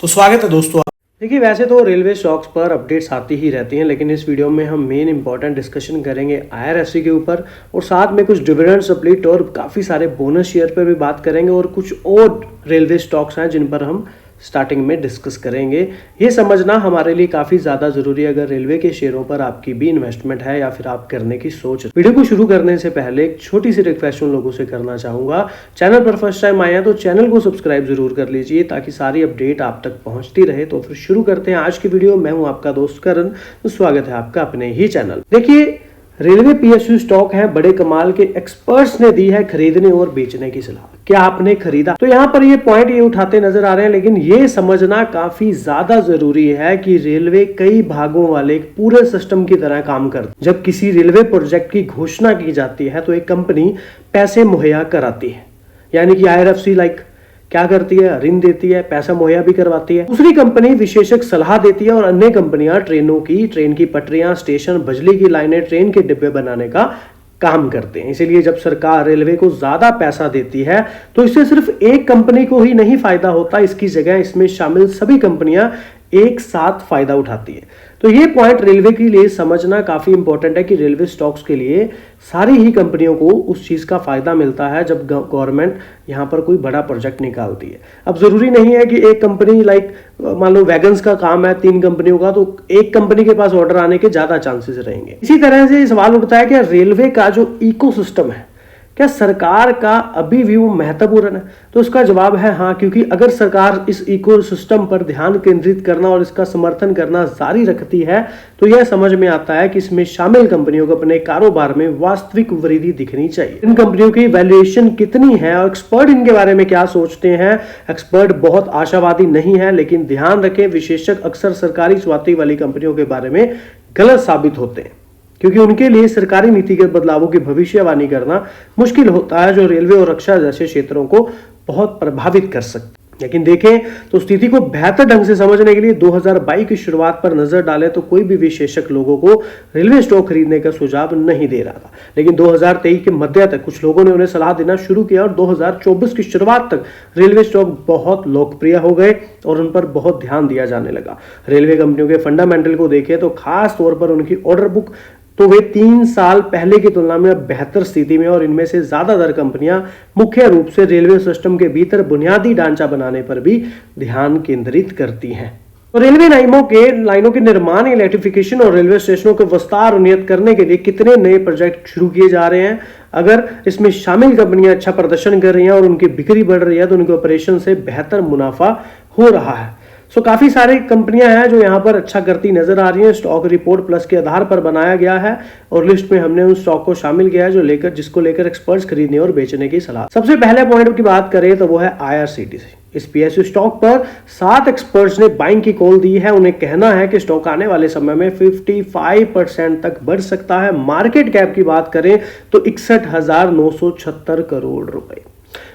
तो स्वागत है दोस्तों। देखिए वैसे तो रेलवे स्टॉक्स पर अपडेट्स आती ही रहती हैं, लेकिन इस वीडियो में हम मेन इंपॉर्टेंट डिस्कशन करेंगे IRFC के ऊपर और साथ में कुछ डिविडेंड स्प्लिट और काफ़ी सारे बोनस शेयर पर भी बात करेंगे और कुछ और रेलवे स्टॉक्स हैं जिन पर हम स्टार्टिंग में डिस्कस करेंगे। ये समझना हमारे लिए काफ़ी ज़्यादा ज़रूरी है अगर रेलवे के शेयरों पर आपकी भी इन्वेस्टमेंट है या फिर आप करने की सोच। वीडियो को शुरू करने से पहले एक छोटी सी रिक्वेस्ट उन लोगों से करना चाहूँगा, चैनल पर फर्स्ट टाइम आए हैं तो चैनल को सब्सक्राइब जरूर कर लीजिए ताकि सारी अपडेट आप तक पहुँचती रहे। तो फिर शुरू करते हैं आज की वीडियो। मैं हूँ आपका दोस्त करण, तो स्वागत है आपका अपने ही चैनल। देखिए रेलवे PSU स्टॉक है, बड़े कमाल के एक्सपर्ट्स ने दी है खरीदने और बेचने की सलाह। क्या आपने खरीदा? तो यहाँ पर ये पॉइंट ये उठाते नजर आ रहे हैं, लेकिन ये समझना काफी ज्यादा जरूरी है कि रेलवे कई भागों वाले एक पूरे सिस्टम की तरह काम करती है। जब किसी रेलवे प्रोजेक्ट की घोषणा की जाती है तो एक कंपनी पैसे मुहैया कराती है, यानी कि IRFC क्या करती है, ऋण देती है, पैसा मुहैया भी करवाती है। दूसरी कंपनी विशेषज्ञ सलाह देती है और अन्य कंपनियां ट्रेन की पटरियां, स्टेशन, बिजली की लाइनें, ट्रेन के डिब्बे बनाने का काम करते हैं। इसीलिए जब सरकार रेलवे को ज्यादा पैसा देती है तो इससे सिर्फ एक कंपनी को ही नहीं फायदा होता, इसकी जगह इसमें शामिल सभी कंपनियां एक साथ फायदा उठाती है। तो ये पॉइंट रेलवे के लिए समझना काफी इंपॉर्टेंट है कि रेलवे स्टॉक्स के लिए सारी ही कंपनियों को उस चीज का फायदा मिलता है जब गवर्नमेंट यहाँ पर कोई बड़ा प्रोजेक्ट निकालती है। अब जरूरी नहीं है कि एक कंपनी मान लो वैगन्स का काम है 3 कंपनियों का, तो एक कंपनी के पास ऑर्डर आने के ज्यादा चांसेस रहेंगे। इसी तरह से सवाल उठता है कि रेलवे का जो इकोसिस्टम है क्या सरकार का अभी भी वो महत्वपूर्ण है? तो उसका जवाब है हाँ, क्योंकि अगर सरकार इस इकोसिस्टम पर ध्यान केंद्रित करना और इसका समर्थन करना जारी रखती है तो यह समझ में आता है कि इसमें शामिल कंपनियों को अपने कारोबार में वास्तविक वृद्धि दिखनी चाहिए। इन कंपनियों की वैल्यूएशन कितनी है और एक्सपर्ट इनके बारे में क्या सोचते हैं। एक्सपर्ट बहुत आशावादी नहीं है, लेकिन ध्यान रखें विशेषज्ञ अक्सर सरकारी स्वाति वाली कंपनियों के बारे में गलत साबित होते हैं, क्योंकि उनके लिए सरकारी नीतिगत बदलावों की भविष्यवाणी करना मुश्किल होता है जो रेलवे और रक्षा जैसे क्षेत्रों को बहुत प्रभावित कर सकते हैं। लेकिन देखें तो स्थिति को बेहतर ढंग से समझने के लिए 2022 की शुरुआत पर नजर डालें तो कोई भी विशेषज्ञ लोगों को रेलवे स्टॉक खरीदने का सुझाव नहीं दे रहा था, लेकिन 2023 के मध्य तक कुछ लोगों ने उन्हें सलाह देना शुरू किया और 2024 की शुरुआत तक रेलवे स्टॉक बहुत लोकप्रिय हो गए और उन पर बहुत ध्यान दिया जाने लगा। रेलवे कंपनियों के फंडामेंटल को देखें तो खास तौर पर उनकी ऑर्डर बुक तो वे 3 साल पहले की तुलना में बेहतर स्थिति में और इनमें से ज्यादातर कंपनियां मुख्य रूप से रेलवे सिस्टम के भीतर बुनियादी ढांचा बनाने पर भी ध्यान केंद्रित करती हैं। तो रेलवे लाइनों के निर्माण, इलेक्ट्रिफिकेशन और रेलवे स्टेशनों के विस्तार उन्नत करने के लिए कितने नए प्रोजेक्ट शुरू किए जा रहे हैं। अगर इसमें शामिल कंपनियां अच्छा प्रदर्शन कर रही हैं और उनकी बिक्री बढ़ रही है तो उनके ऑपरेशन से बेहतर मुनाफा हो रहा है। काफी सारी कंपनियां हैं जो यहां पर अच्छा करती नजर आ रही हैं। स्टॉक रिपोर्ट प्लस के आधार पर बनाया गया है और लिस्ट में हमने उन स्टॉक को शामिल किया है जिसको लेकर एक्सपर्ट्स खरीदने और बेचने की सलाह। सबसे पहले पॉइंट की बात करें तो वो है IRCTC। इस PSU स्टॉक पर 7 एक्सपर्ट्स ने बाइंग की कॉल दी है। उन्हें कहना है कि स्टॉक आने वाले समय में 55% तक बढ़ सकता है। मार्केट कैप की बात करें तो 61,976 करोड़ रुपए।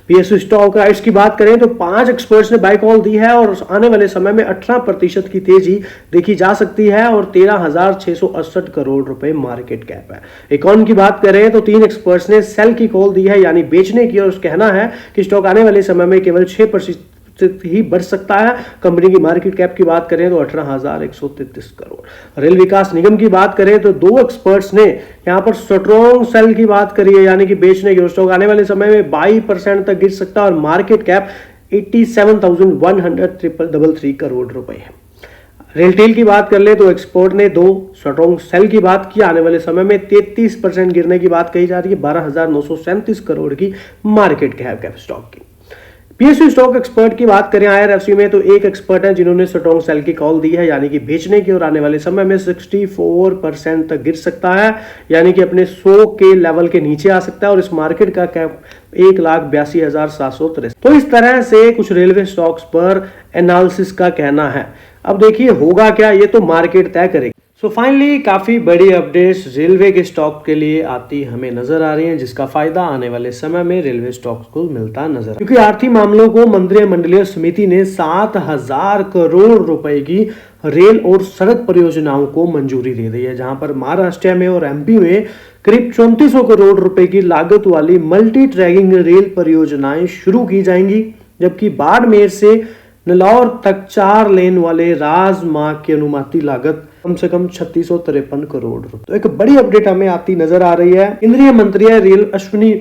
PSU स्टॉक राइट्स की बात करें तो 5 एक्सपर्ट्स ने बाय कॉल दी है और आने वाले समय में 18% की तेजी देखी जा सकती है और 13,668 करोड़ रुपए मार्केट कैप है। इकॉन की बात करें तो 3 एक्सपर्ट्स ने सेल की कॉल दी है, यानी बेचने की, और कहना है कि स्टॉक आने वाले समय में केवल 6% ही बढ़ सकता है। कंपनी की मार्केट कैप की बात करें तो 18,133 करोड़। रेल विकास निगम की बात करें तो 2 एक्सपर्ट्स ने यहां पर स्ट्रॉन्ग सेल की बात करी है, यानी कि बेचने की। स्टॉक आने वाले समय में 22% तक गिर सकता है और मार्केट कैप 87,133 करोड़ रुपए है। रेलटेल की बात कर ले तो एक्सपर्ट ने 2 स्ट्रॉन्ग सेल की बात की। आने वाले समय में 33% गिरने की बात कही जा रही है। 12,937 करोड़ की मार्केट कैप स्टॉक की। PSU स्टॉक एक्सपर्ट की बात करें IRFC में तो 1 एक्सपर्ट है जिन्होंने स्ट्रॉन्ग सेल की कॉल दी है, यानी कि बेचने की, और आने वाले समय में 64% तक गिर सकता है, यानी कि अपने 100 के लेवल के नीचे आ सकता है और इस मार्केट का कैप 1,82,763। तो इस तरह से कुछ रेलवे स्टॉक्स पर एनालिसिस का कहना है। अब देखिए होगा क्या, ये तो मार्केट तय करेगी। फाइनली काफी बड़ी अपडेट्स रेलवे के स्टॉक के लिए आती हमें नजर आ रही हैं, जिसका फायदा आने वाले समय में रेलवे स्टॉक्स को मिलता नजर, क्योंकि आर्थिक मामलों को मंत्रिमंडलीय समिति ने 7,000 करोड़ रुपए की रेल और सड़क परियोजनाओं को मंजूरी दे दी है, जहां पर महाराष्ट्र में और MP में करीब 3400 करोड़ रुपए की लागत वाली मल्टी ट्रैकिंग रेल परियोजनाएं शुरू की जाएंगी, जबकि बाड़मेर से नेल्लौर तक 4 लेन वाले राजमार्ग की अनुमानित लागत कम से कम 3653 करोड़ रुपए। तो एक बड़ी अपडेट हमें आती नजर आ रही है। केंद्रीय मंत्री रेल अश्विनी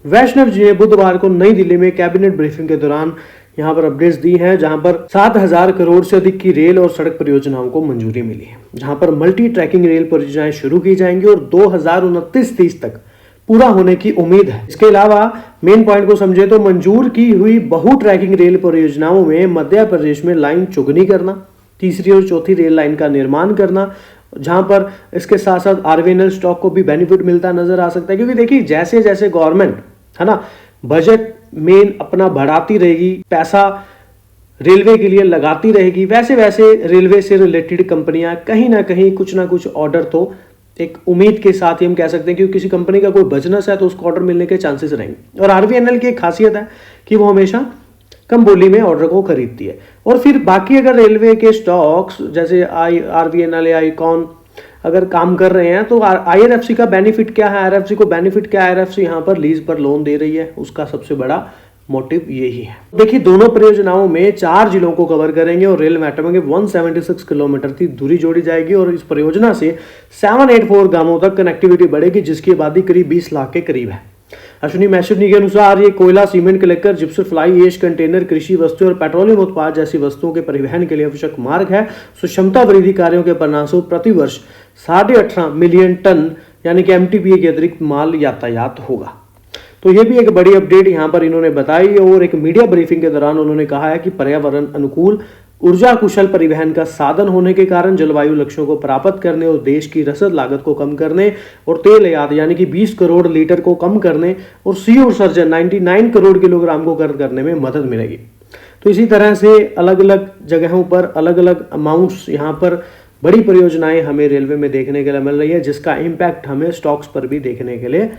वैष्णव जी ने बुधवार को नई दिल्ली में कैबिनेट ब्रीफिंग के दौरान यहाँ पर अपडेट्स दी हैं, जहां पर 7000 करोड़ से अधिक की रेल और सड़क परियोजनाओं को मंजूरी मिली है, जहां पर मल्टी ट्रैकिंग रेल परियोजनाएं शुरू की जाएंगी और 2029-30 तक पूरा होने की उम्मीद है। इसके अलावा मेन पॉइंट को समझे तो मंजूर की हुई बहु ट्रैकिंग रेल परियोजनाओं में मध्य प्रदेश में लाइन चौगुनी करना, तीसरी और चौथी रेल लाइन का निर्माण करना, जहां पर इसके साथ साथ आरवीएनएल स्टॉक को भी बेनिफिट मिलता नजर आ सकता है। क्योंकि देखिए जैसे जैसे गवर्नमेंट है ना बजट मेन अपना बढ़ाती रहेगी, पैसा रेलवे के लिए लगाती रहेगी, वैसे वैसे रेलवे से रिलेटेड कंपनियां कहीं ना कहीं कुछ ना कुछ ऑर्डर तो एक उम्मीद के साथ ही हम कह सकते हैं कि किसी कंपनी का कोई बिजनेस है तो उसको ऑर्डर मिलने के चांसेस रहेंगे। और आरवीएनएल की एक खासियत है कि वो हमेशा कम बोली में ऑर्डर को खरीदती है। और फिर बाकी अगर रेलवे के स्टॉक्स जैसे आरवीएनएल या आईकॉन अगर काम कर रहे हैं तो आईआरएफसी का बेनिफिट क्या है, आईआरएफसी को बेनिफिट क्या है, आईआरएफसी यहाँ पर लीज पर लोन दे रही है, उसका सबसे बड़ा मोटिव यही है। देखिए दोनों परियोजनाओं में 4 जिलों को कवर करेंगे और रेल मेट्रो में 176 किलोमीटर की दूरी जोड़ी जाएगी और इस परियोजना से 784 गांवों तक कनेक्टिविटी बढ़ेगी, जिसकी आबादी करीब 20 लाख के करीब है। अश्विनी वैष्णव के अनुसार ये कोयला, cement, clinker, gypsum, fly ash, container, कृषि वस्तु और पेट्रोलियम उत्पाद जैसी वस्तुओं के परिवहन के लिए आवश्यक मार्ग है। क्षमता वृद्धि कार्यों के परिणामस्वरूप प्रति वर्ष 18.5 मिलियन टन यानी कि एमटीपीए के अतिरिक्त माल यातायात होगा। तो ये भी एक बड़ी अपडेट यहाँ पर इन्होंने बताई। और एक मीडिया ब्रीफिंग के दौरान उन्होंने कहा है कि पर्यावरण अनुकूल ऊर्जा कुशल परिवहन का साधन होने के कारण जलवायु लक्ष्यों को प्राप्त करने और देश की रसद लागत को कम करने और तेल आयात यानी कि 20 करोड़ लीटर को कम करने और CO उत्सर्जन 99 करोड़ किलोग्राम को कम करने में मदद मिलेगी। तो इसी तरह से अलग अलग जगहों पर अलग अलग अमाउंट्स यहाँ पर बड़ी परियोजनाएं हमें रेलवे में देखने के लिए मिल रही है, जिसका इम्पैक्ट हमें स्टॉक्स पर भी देखने के लिए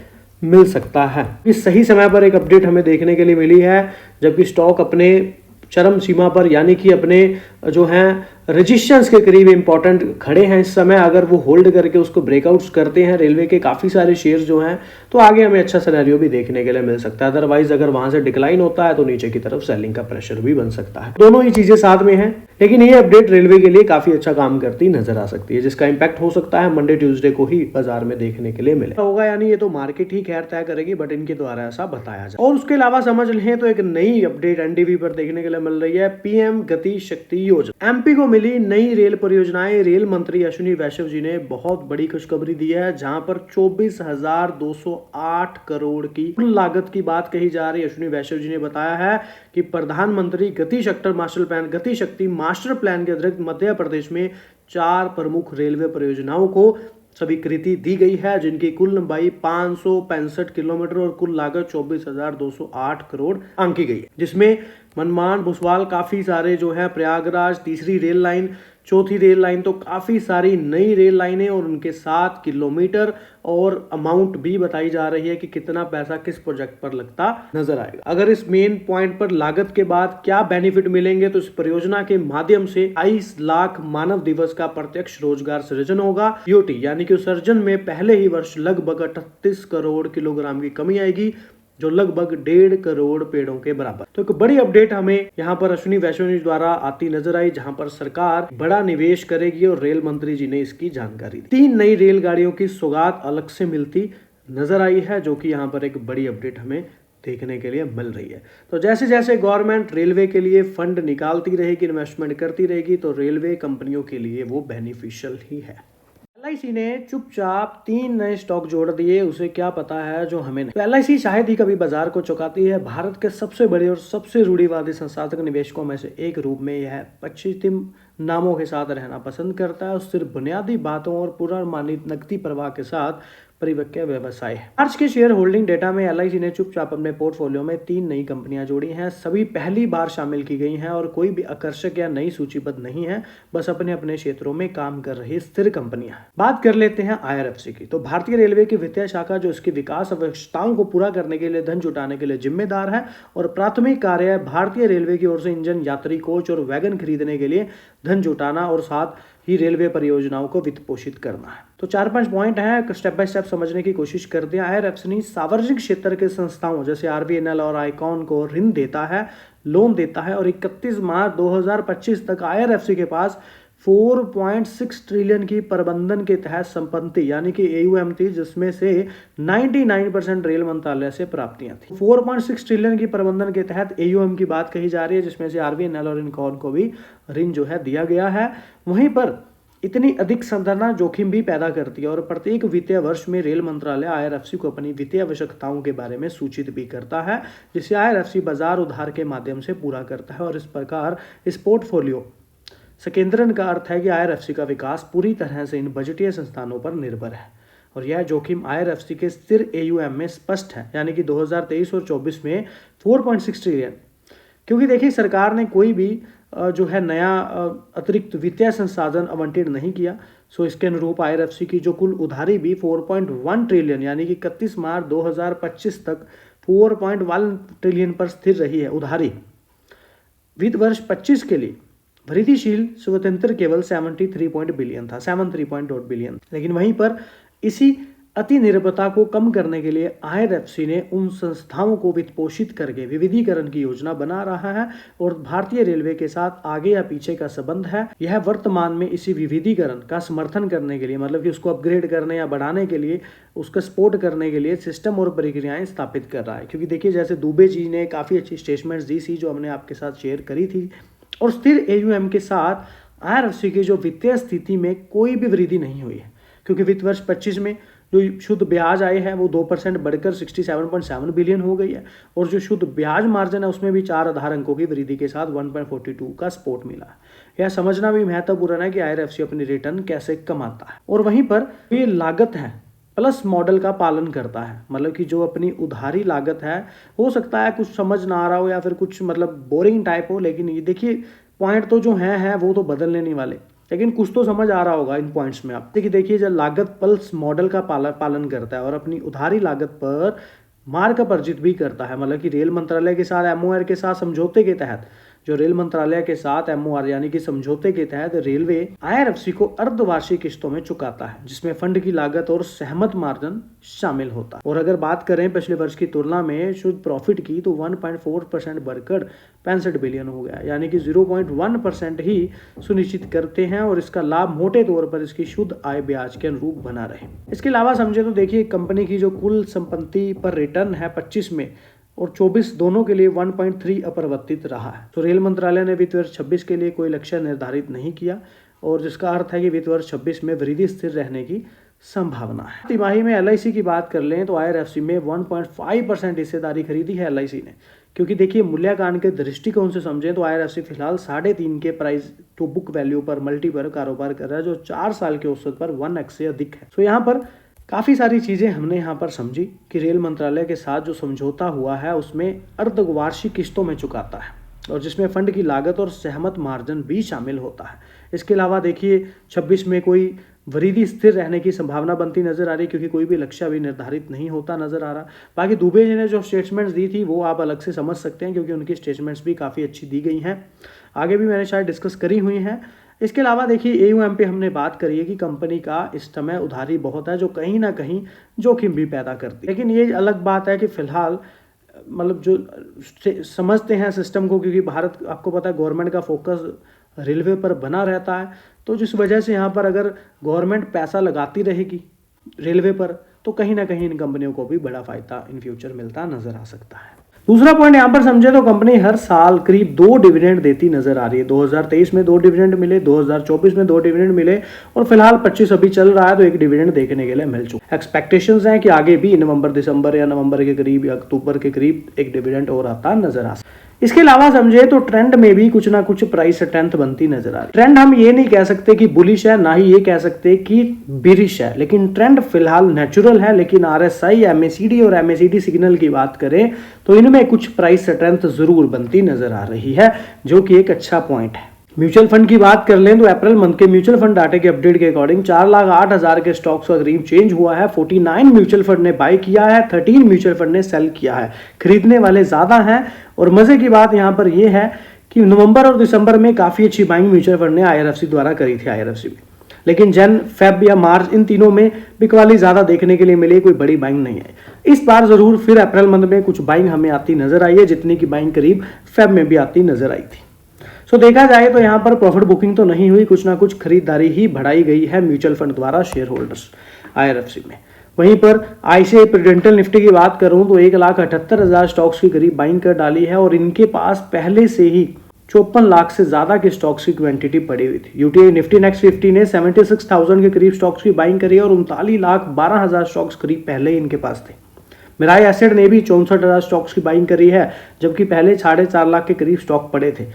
मिल सकता है। इस सही समय पर एक अपडेट हमें देखने के लिए मिली है, जबकि स्टॉक अपने चरम सीमा पर यानी कि अपने जो हैं रेजिस्टेंस के करीब इंपॉर्टेंट खड़े हैं इस समय। अगर वो होल्ड करके उसको ब्रेकआउट्स करते हैं रेलवे के काफ़ी सारे शेयर्स जो हैं, तो आगे हमें अच्छा सिनेरियो भी देखने के लिए मिल सकता है। अदरवाइज अगर वहां से डिक्लाइन होता है तो नीचे की तरफ सेलिंग का प्रेशर भी बन सकता है। दोनों ही चीजें साथ में हैं, लेकिन ये अपडेट रेलवे के लिए काफी अच्छा काम करती नजर आ सकती है, जिसका इंपैक्ट हो सकता है मंडे ट्यूसडे को ही बाजार में देखने के लिए मिले होगा। यानी ये तो मार्केट ही खैर तय करेगी, बट इनके द्वारा ऐसा बताया जाए। और उसके अलावा समझ लें तो एक नई अपडेट एनडीवी पर देखने के लिए मिल रही है। पीएम गति शक्ति योजना एमपी को मिली नई रेल परियोजनाएं। रेल मंत्री अश्विनी वैष्णव जी ने बहुत बड़ी खुशखबरी दी है, जहां पर 24,208 करोड़ की कुल लागत की बात कही जा रही है। अश्विनी वैष्णव जी ने बताया है कि प्रधानमंत्री गति शक्ति मास्टर प्लान के अतिरिक्त मध्य प्रदेश में 4 प्रमुख रेलवे परियोजनाओं को स्वीकृति दी गई है, जिनकी कुल लंबाई 565 किलोमीटर और कुल लागत 24,208 करोड़ आंकी गई है, जिसमें मनमान, भुसवाल काफी सारे जो है, प्रयागराज, तीसरी रेल लाइन, चौथी रेल लाइन, तो काफी सारी नई रेल लाइनें और उनके साथ किलोमीटर और अमाउंट भी बताई जा रही है कि कितना पैसा किस प्रोजेक्ट पर लगता नजर आएगा। अगर इस मेन पॉइंट पर लागत के बाद क्या बेनिफिट मिलेंगे, तो इस परियोजना के माध्यम से 22 लाख मानव दिवस का प्रत्यक्ष रोजगार सृजन होगा। यूटी यानी कि उत्सर्जन में पहले ही वर्ष लगभग 38 करोड़ किलोग्राम की कमी आएगी, जो लगभग 1.5 करोड़ पेड़ों के बराबर। तो एक बड़ी अपडेट हमें यहाँ पर अश्विनी वैष्णव जी द्वारा आती नजर आई, जहां पर सरकार बड़ा निवेश करेगी और रेल मंत्री जी ने इसकी जानकारी दी। 3 नई रेलगाड़ियों की सौगात अलग से मिलती नजर आई है, जो कि यहाँ पर एक बड़ी अपडेट हमें देखने के लिए मिल रही है। तो जैसे जैसे गवर्नमेंट रेलवे के लिए फंड निकालती रहेगी, इन्वेस्टमेंट करती रहेगी, तो रेलवे कंपनियों के लिए वो बेनिफिशियल ही है। एलआईसी ने चुपचाप 3 नए स्टॉक जोड़ दिए, उसे क्या पता है जो हमें नहीं। तो एलआईसी शायद ही कभी बाजार को चौंकाती है। भारत के सबसे बड़े और सबसे रूढ़िवादी संस्थागत निवेशकों में से एक रूप में यह पश्चिमी नामों के साथ रहना पसंद करता है और सिर्फ बुनियादी बातों और पूर्वानुमानित नकदी प्रवाह के साथ परिपक्व व्यवसाय है। मार्च के शेयर होल्डिंग डेटा में एलआईसी ने चुपचाप अपने पोर्टफोलियो में 3 नई कंपनियां जोड़ी हैं। सभी पहली बार शामिल की गई हैं और कोई भी आकर्षक या नई सूचीबद्ध नहीं है, बस अपने अपने क्षेत्रों में काम कर रही स्थिर कंपनियां। बात कर लेते हैं आईआरएफसी की। तो भारतीय रेलवे की वित्तीय शाखा जो इसकी विकास आवश्यकताओं को पूरा करने के लिए धन जुटाने के लिए जिम्मेदार है और प्राथमिक कार्य भारतीय रेलवे की ओर से इंजन, यात्री कोच और वैगन खरीदने के लिए धन जुटाना और साथ ही रेलवे परियोजनाओं को वित्त पोषित करना है। तो 4-5 पॉइंट है, स्टेप बाय स्टेप समझने की कोशिश करते हैं। आईआरएफसी सार्वजनिक क्षेत्र के संस्थाओं जैसे आरबीएनएल और आईकॉन को ऋण देता है, लोन देता है और 31 मार्च 2025 तक IRFC के पास 4.6 ट्रिलियन की प्रबंधन के तहत संपत्ति यानी कि AUM थी, जिसमें से 99% रेल मंत्रालय से प्राप्तियां थी। 4.6 ट्रिलियन की प्रबंधन के तहत AUM की बात कही जा रही है, जिसमें से RVNL और इनकॉन को भी ऋण जो है दिया गया है। वहीं पर इतनी अधिक संधारणा जोखिम भी पैदा करती है और प्रत्येक वित्तीय वर्ष में रेल मंत्रालय IRFC को अपनी वित्तीय आवश्यकताओं के बारे में सूचित भी करता है, जिसे IRFC बाजार उधार के माध्यम से पूरा करता है। और इस प्रकार इस पोर्टफोलियो संकेंद्रण का अर्थ है कि IRFC का विकास पूरी तरह से इन बजटीय संस्थानों पर निर्भर है और यह जोखिम IRFC के स्थिर AUM में स्पष्ट है, यानी कि 2023 और 24 में 4.6 ट्रिलियन। क्योंकि देखिए सरकार ने कोई भी जो है नया अतिरिक्त वित्तीय संसाधन आवंटित नहीं किया, सो इसके अनुरूप IRFC की जो कुल उधारी भी 4.1 ट्रिलियन यानी कि 31 मार्च 2025 तक 4.1 ट्रिलियन पर स्थिर रही है उधारी। वित्त वर्ष 25 के लिए वृद्धिशील स्वतंत्र केवल 73 बिलियन था, 73 बिलियन। लेकिन वहीं पर इसी अति निर्भरता को कम करने के लिए IRFC ने उन संस्थाओं को वित्त पोषित करके विविधीकरण की योजना बना रहा है और भारतीय रेलवे के साथ आगे या पीछे का संबंध है। यह वर्तमान में इसी विविधीकरण का समर्थन करने के लिए, मतलब कि उसको अपग्रेड करने या बढ़ाने के लिए, उसका सपोर्ट करने के लिए सिस्टम और प्रक्रियाएं स्थापित कर रहा है। क्योंकि देखिए जैसे दुबे जी ने काफ़ी अच्छी स्टेटमेंट्स दी थी जो हमने आपके साथ शेयर करी थी, और स्थिर AUM के साथ IRFC की जो वित्तीय स्थिति में कोई भी वृद्धि नहीं हुई है। क्योंकि वित्त वर्ष 25 में जो शुद्ध ब्याज आय है वो 2% बढ़कर 67.7 बिलियन हो गई है और जो शुद्ध ब्याज मार्जिन है उसमें भी 4 आधार अंकों की वृद्धि के साथ 1.42 का सपोर्ट मिला है। यह समझना भी महत्वपूर्ण है कि IRFC अपनी रिटर्न कैसे कमाता है। और वहीं पर ये लागत है प्लस मॉडल का पालन करता है, मतलब कि जो अपनी उधारी लागत है, हो सकता है कुछ समझ ना आ रहा हो या फिर कुछ मतलब बोरिंग टाइप हो, लेकिन ये देखिए पॉइंट तो जो है वो तो बदलने नहीं वाले, लेकिन कुछ तो समझ आ रहा होगा इन पॉइंट्स में। आप देखिए जब लागत पल्स मॉडल का पालन करता है और अपनी उधारी लागत पर मार्क अप अर्जित भी करता है, मतलब कि रेल मंत्रालय के साथ MOR के साथ समझौते के तहत, जो रेल मंत्रालय के साथ MOR यानी कि समझौते के तहत रेलवे IRFC को अर्धवार्षिक किस्तों में चुकाता है, जिसमें फंड की लागत और सहमत मार्जिन शामिल होता है। और अगर बात करें पिछले वर्ष की तुलना में शुद्ध प्रॉफिट की, तो 1.4% बढ़कर 65 बिलियन हो गया, यानी कि 0.1% ही सुनिश्चित करते हैं और इसका लाभ मोटे तौर पर इसकी शुद्ध आय ब्याज के अनुरूप बना रहे। इसके अलावा समझे तो देखिए कंपनी की जो कुल संपत्ति पर रिटर्न है 25 में और 24 दोनों के लिए 1.3 अपरिवर्तित रहा है। तो रेल मंत्रालय ने वित्त वर्ष 26 के लिए कोई लक्ष्य निर्धारित नहीं किया और जिसका अर्थ है कि वित्त वर्ष 26 में वृद्धि स्थिर रहने की संभावना है। तिमाही में LIC की बात कर लें तो IRFC में 1.5% हिस्सेदारी खरीदी है LIC ने, क्योंकि देखिए मूल्यांकन के दृष्टिकोण से समझें तो IRFC फिलहाल 3.5 के प्राइस टू बुक वैल्यू पर मल्टी पर कारोबार कर रहा है, जो 4 साल के औसत पर 1x से अधिक है। तो यहाँ पर काफ़ी सारी चीज़ें हमने यहाँ पर समझी कि रेल मंत्रालय के साथ जो समझौता हुआ है उसमें अर्धवार्षिक किस्तों में चुकाता है और जिसमें फंड की लागत और सहमत मार्जिन भी शामिल होता है। इसके अलावा देखिए 26 में कोई वृद्धि स्थिर रहने की संभावना बनती नजर आ रही, क्योंकि कोई भी लक्ष्य अभी निर्धारित नहीं होता नजर आ रहा। बाकी दुबे जी ने जो स्टेटमेंट्स दी थी वो आप अलग से समझ सकते हैं, क्योंकि उनकी स्टेटमेंट्स भी काफ़ी अच्छी दी गई हैं, आगे भी मैंने शायद डिस्कस करी हुई हैं। इसके अलावा देखिए AUM पे हमने बात करी है कि कंपनी का इस समय उधारी बहुत है, जो कहीं ना कहीं जोखिम भी पैदा करती है। लेकिन ये अलग बात है कि फिलहाल मतलब जो समझते हैं सिस्टम को, क्योंकि भारत आपको पता है गवर्नमेंट का फोकस रेलवे पर बना रहता है, तो जिस वजह से यहाँ पर अगर गवर्नमेंट पैसा लगाती रहेगी रेलवे पर तो कहीं ना कहीं इन कंपनियों को भी बड़ा फायदा इन फ्यूचर मिलता नजर आ सकता है। दूसरा पॉइंट यहाँ पर समझे तो कंपनी हर साल करीब 2 डिविडेंड देती नजर आ रही है। 2023 में 2 डिविडेंड मिले, 2024 में 2 डिविडेंड मिले और फिलहाल 25 अभी चल रहा है तो 1 डिविडेंड देखने के लिए मिल चुका। एक्सपेक्टेशंस हैं कि आगे भी नवंबर दिसंबर या नवंबर के करीब या अक्टूबर के करीब 1 डिविडेंड और आता नजर आ सकता है। इसके अलावा समझे तो ट्रेंड में भी कुछ ना कुछ प्राइस स्ट्रेंथ बनती नजर आ रही है। ट्रेंड हम ये नहीं कह सकते कि बुलिश है, ना ही ये कह सकते कि बिरिश है, लेकिन ट्रेंड फिलहाल नेचुरल है। लेकिन RSI, MACD और MACD सिग्नल की बात करें तो इनमें कुछ प्राइस स्ट्रेंथ जरूर बनती नजर आ रही है, जो कि एक अच्छा पॉइंट है। म्यूचुअल फंड की बात कर लें तो अप्रैल मंथ के म्यूचुअल फंड डाटे के अपडेट के अकॉर्डिंग 4,08,000 के स्टॉक्स का करीब चेंज हुआ है। 49 म्यूचुअल फंड ने बाय किया है, 13 म्यूचुअल फंड ने सेल किया है। खरीदने वाले ज्यादा हैं और मजे की बात यहाँ पर यह है कि नवंबर और दिसंबर में काफी अच्छी बाइंग म्यूचुअल फंड ने IRFC द्वारा करी थी। IRFC में लेकिन जन, फेब या मार्च इन तीनों में बिकवाली ज्यादा देखने के लिए मिली, कोई बड़ी बाइंग नहीं आई। इस बार जरूर फिर अप्रैल मंथ में कुछ बाइंग हमें आती नजर आई है, जितनी की बाइंग करीब फेब में भी आती नजर आई थी। सो देखा जाए तो यहाँ पर प्रॉफिट बुकिंग तो नहीं हुई, कुछ ना कुछ खरीदारी ही बढ़ाई गई है म्यूचुअल फंड द्वारा शेयर होल्डर्स IRFC में। वहीं पर ICICI प्रूडेंशियल निफ्टी की बात करूं तो 1,78,000 स्टॉक्स की करीब बाइंग कर डाली है और इनके पास पहले से ही 54 लाख से ज्यादा के स्टॉक्स की क्वांटिटी पड़ी हुई थी। UTI निफ्टी नेक्स्ट 50 ने 76,000 के करीब स्टॉक्स की बाइंग करी और 39,12,000 स्टॉक्स करीब पहले ही इनके पास थे। मिराई एसेट ने भी 64,000 स्टॉक्स की बाइंग करी है, जबकि पहले 4.5 लाख के करीब स्टॉक पड़े थे।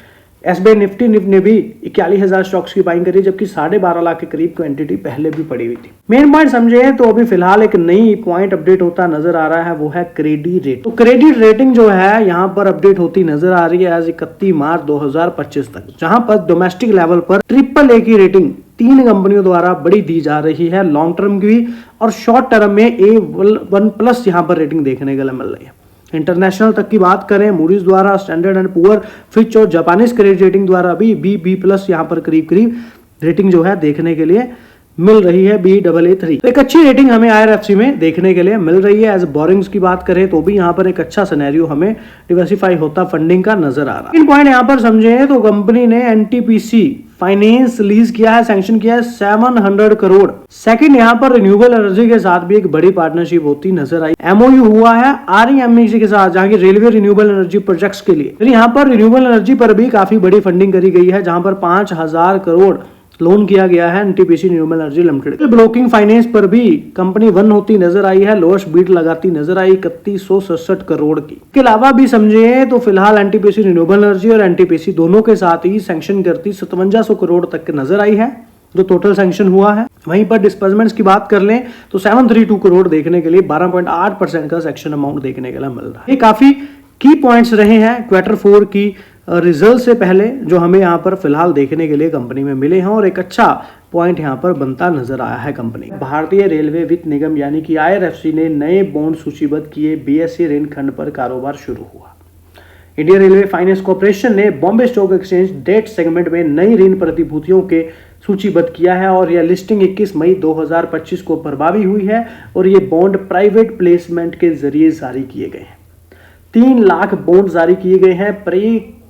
SBI निफ्टी ने भी 41,000 स्टॉक्स की बाइंग करी, जबकि 12.5 लाख के करीब क्वांटिटी पहले भी पड़ी हुई थी। मेन पॉइंट समझे तो अभी फिलहाल एक नई पॉइंट अपडेट होता नजर आ रहा है, वो है क्रेडिट रेट। तो क्रेडिट रेटिंग जो है यहाँ पर अपडेट होती नजर आ रही है आज 31 मार्च 2025 तक, जहां पर डोमेस्टिक लेवल पर AAA की रेटिंग 3 कंपनियों द्वारा बड़ी दी जा रही है, लॉन्ग टर्म की और शॉर्ट टर्म में A1+ यहाँ पर रेटिंग देखने के लिए मिल रही है। इंटरनेशनल तक की बात करें, मूडीज द्वारा, स्टैंडर्ड एंड पुअर, फिच और जापानीज क्रेडिट रेटिंग द्वारा भी B+ यहाँ पर करीब करीब रेटिंग जो है देखने के लिए मिल रही है, Baa3। एक अच्छी रेटिंग हमें IRFC में देखने के लिए मिल रही है। एज बोरिंग्स की बात करें तो भी यहाँ पर एक अच्छा सिनेरियो हमें डिवर्सिफाई होता फंडिंग का नजर आ रहा है। इन पॉइंट यहाँ पर समझे तो कंपनी ने NTPC फाइनेंस लीज किया है, सैंक्शन किया है 700 करोड़। सेकंड, यहाँ पर रिन्यूएबल एनर्जी के साथ भी एक बड़ी पार्टनरशिप होती नजर आई। MOU हुआ है REMEC के साथ, जहाँ की रेलवे रिन्यूएबल एनर्जी प्रोजेक्ट्स के लिए। फिर यहाँ पर रिन्यूएबल एनर्जी पर भी काफी बड़ी फंडिंग करी गई है, जहां पर 5,000 करोड़ लोन किया गया है NTPC renewable energy limited. Broking finance पर भी कंपनी 1 होती नजर आई है, लोएस्ट बीट लगाती नजर आई 3167 करोड़ की। इसके अलावा भी समझे तो फिलहाल NTPC रिन्यूएबल एनर्जी और NTPC दोनों के साथ ही सैंक्शन करती 5700 करोड़ तक के नजर आई है, जो टोटल सैंक्शन हुआ है। वहीं पर डिस्बर्समेंट्स की बात कर लें तो 732 करोड़ देखने के लिए 12.8% का सैंक्शन अमाउंट देखने के लिए मिल रहा है। ये काफी की पॉइंट्स रहे हैं Q4 की रिजल्ट से पहले, जो हमें यहाँ पर फिलहाल देखने के लिए कंपनी में मिले हैं और एक अच्छा पॉइंट यहाँ पर बनता नजर आया है कंपनी। भारतीय रेलवे वित्त निगम यानी कि IRFC ने नए बॉन्ड सूचीबद्ध किए, BSE ऋण खंड पर कारोबार शुरू हुआ। इंडियन रेलवे फाइनेंस कॉर्पोरेशन ने Bombay stock exchange debt segment में नई ऋण प्रतिभूतियों के सूचीबद्ध किया है और यह लिस्टिंग 21 मई 2025 को प्रभावी हुई है और ये बॉन्ड प्राइवेट प्लेसमेंट के जरिए जारी किए गए हैं। 3 लाख बॉन्ड जारी किए गए हैं।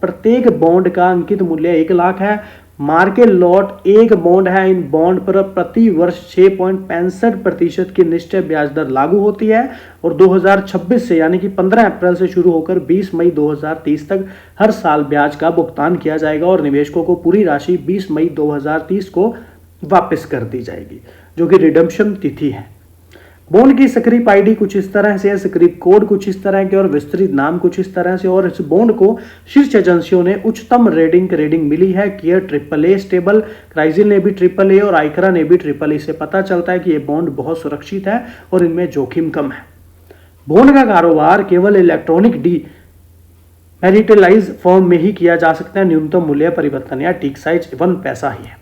प्रत्येक बॉन्ड का अंकित मूल्य 1 लाख है। मार्केट लॉट 1 बॉन्ड है। इन बॉन्ड पर प्रति वर्ष 6.65% की निश्चित ब्याज दर लागू होती है और 2026 से यानी कि 15 अप्रैल से शुरू होकर 20 मई 2030 तक हर साल ब्याज का भुगतान किया जाएगा और निवेशकों को पूरी राशि 20 मई 2030 को वापस कर दी जाएगी, जो कि रिडम्पशन तिथि है। बॉन्ड की स्क्रिप आईडी कुछ इस तरह से है, स्क्रिप कोड कुछ इस तरह के और विस्तृत नाम कुछ इस तरह से। और इस बॉन्ड को शीर्ष एजेंसियों ने उच्चतम रेटिंग मिली है। केयर AAA स्टेबल, क्राइसिल ने भी AAA और आइकरा ने भी AAA। से पता चलता है कि ये बॉन्ड बहुत सुरक्षित है और इनमें जोखिम कम है। बॉन्ड का कारोबार केवल इलेक्ट्रॉनिक मैरिटलाइज फॉर्म में ही किया जा सकता है। न्यूनतम मूल्य परिवर्तन या टिक साइज 1 पैसा ही है।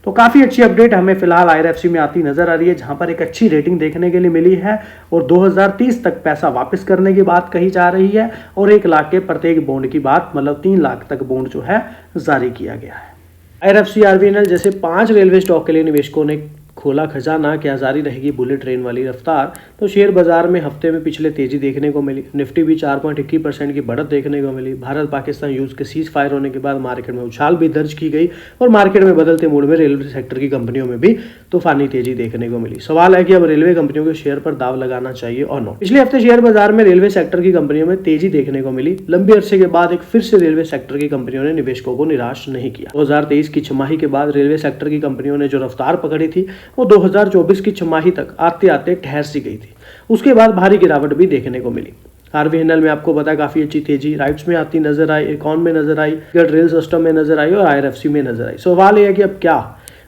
तो काफी अच्छी अपडेट हमें फिलहाल IRFC में आती नजर आ रही है, जहां पर एक अच्छी रेटिंग देखने के लिए मिली है और 2030 तक पैसा वापस करने की बात कही जा रही है और 1 लाख के प्रत्येक बॉन्ड की बात, मतलब 3 लाख तक बॉन्ड जो है जारी किया गया है। IRFC, RVNL जैसे 5 रेलवे स्टॉक के लिए निवेशकों ने खोला खजाना। क्या जारी रहेगी बुलेट ट्रेन वाली रफ्तार? तो शेयर बाजार में हफ्ते में पिछले तेजी देखने को मिली। निफ्टी भी 4.21% की बढ़त देखने को मिली। भारत पाकिस्तान युद्ध के सीज फायर होने के बाद मार्केट में उछाल भी दर्ज की गई और मार्केट में बदलते मूड में रेलवे सेक्टर की कंपनियों में भी तूफानी तेजी देखने को मिली। सवाल है कि अब रेलवे कंपनियों के शेयर पर दाव लगाना चाहिए और नो। पिछले हफ्ते शेयर बाजार में रेलवे सेक्टर की कंपनियों में तेजी देखने को मिली। लंबे अरसे के बाद एक फिर से रेलवे सेक्टर की कंपनियों ने निवेशकों को निराश नहीं किया। 2023 की छमाही के बाद रेलवे सेक्टर की कंपनियों ने जो रफ्तार पकड़ी थी वो 2024 की छमाही तक आते आते ठहर सी गई थी। उसके बाद भारी गिरावट भी देखने को मिली। RVNL में आपको पता है काफी अच्छी तेजी राइट्स में आती नजर आई, इकॉन में नजर आई, रेल सिस्टम में नजर आई और IRFC में नजर आई। सवाल यह है कि अब क्या?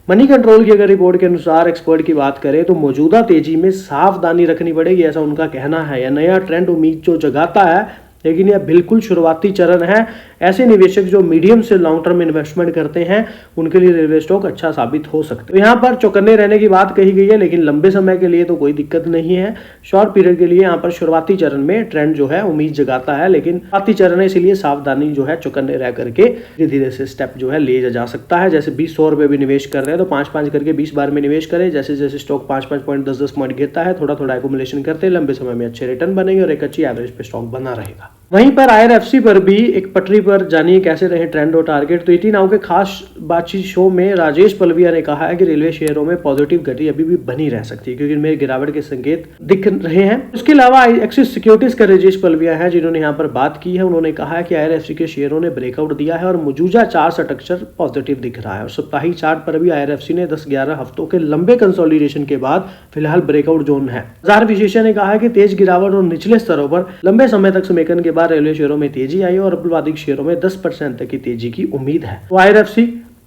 मनी कंट्रोल की अगर रिपोर्ट के अनुसार एक्सपर्ट की बात करें तो मौजूदा तेजी में सावधानी रखनी पड़ेगी, ऐसा उनका कहना है। यह नया ट्रेंड उम्मीद जो जगाता है, लेकिन यह बिल्कुल शुरुआती चरण है। ऐसे निवेशक जो मीडियम से लॉन्ग टर्म इन्वेस्टमेंट करते हैं उनके लिए रेलवे स्टॉक अच्छा साबित हो सकता है। तो यहाँ पर चौकन्ने रहने की बात कही गई है, लेकिन लंबे समय के लिए तो कोई दिक्कत नहीं है। शॉर्ट पीरियड के लिए यहाँ पर शुरुआती चरण में ट्रेंड जो है उम्मीद जगाता है, लेकिन शुरुआती चरण है इसीलिए सावधानी जो है चौकन्ने रह करके धीरे धीरे से स्टेप जो है ले जा सकता है। जैसे 20 रुपए भी निवेश कर रहे हैं तो 5-5 करके 20 बार में निवेश करें। जैसे जैसे स्टॉक 5-5 पॉइंट 10-10 पॉइंट गिरता है थोड़ा थोड़ा एक्यूमुलेशन करते हैं, लंबे समय में अच्छे रिटर्न बनेंगे और एक अच्छी एवरेज पे स्टॉक बना रहेगा। वहीं पर IRFC पर भी एक पटरी पर जानिए कैसे रहे ट्रेंड और टारगेट। तो 18 नाउ के खास बातचीत शो में राजेश पलविया ने कहा है कि रेलवे शेयरों में पॉजिटिव गति अभी भी बनी रह सकती है क्योंकि इनमें गिरावट के संकेत दिख रहे हैं। उसके अलावा एक्सिस सिक्योरिटीज का राजेश पलविया है जिन्होंने यहाँ पर बात की है। उन्होंने कहा है कि IRFC के शेयरों ने ब्रेकआउट दिया है और मौजूदा चार्ट स्ट्रक्चर पॉजिटिव दिख रहा है और साप्ताहिक चार्ट पर भी IRFC ने 10-11 हफ्तों के लंबे कंसोलिडेशन के बाद फिलहाल ब्रेकआउट जोन है। बाजार विशेषज्ञ ने कहा है कि तेज गिरावट और निचले स्तरों पर लंबे समय तक समेकन के बाद रेलवे शेयरों में तेजी आई और अल्पावधिक शेयरों में 10% तक की तेजी की उम्मीद है। तो IRFC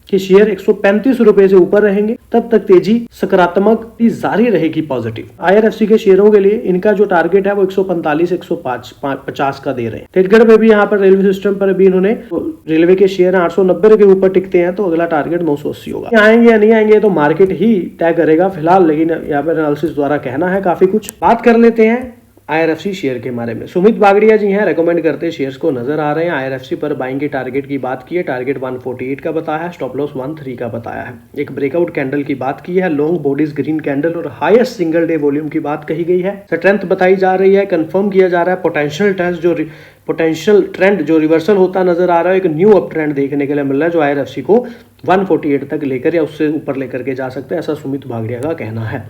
के शेयर 135 रुपए से ऊपर रहेंगे तब तक तेजी सकारात्मक जारी रहेगी पॉजिटिव। IRFC के शेयरों के लिए इनका जो टारगेट है वो 145-150 का दे रहे हैं। तेजगढ़ में भी यहाँ पर रेलवे सिस्टम पर भी इन्होंने रेलवे के शेयर 890 के ऊपर टिकते हैं तो अगला टारगेट 980 होगा। आएंगे या नहीं आएंगे तो मार्केट ही तय करेगा फिलहाल, लेकिन यहाँ पर एनालिसिस द्वारा कहना है काफी कुछ। बात कर लेते हैं IRFC शेयर के बारे में। सुमित बागड़िया जी हैं रेकमेंड करते शेयर्स को नजर आ रहे हैं। IRFC पर बाइंग के टारगेट की बात की है, टारगेट 148 का बताया है, स्टॉप लॉस 13 का बताया है। एक ब्रेकआउट कैंडल की बात की है, लॉन्ग बॉडीज ग्रीन कैंडल और हाईएस्ट सिंगल डे वॉल्यूम की बात कही गई है। स्ट्रेंथ बताई जा रही है, कंफर्म किया जा रहा है पोटेंशियल ट्रेंड जो रिवर्सल होता नजर आ रहा है। एक न्यू अप ट्रेंड देखने के लिए मिल रहा है जो IRFC को 148 तक लेकर या उससे ऊपर लेकर के जा सकते हैं, ऐसा सुमित बागड़िया का कहना है।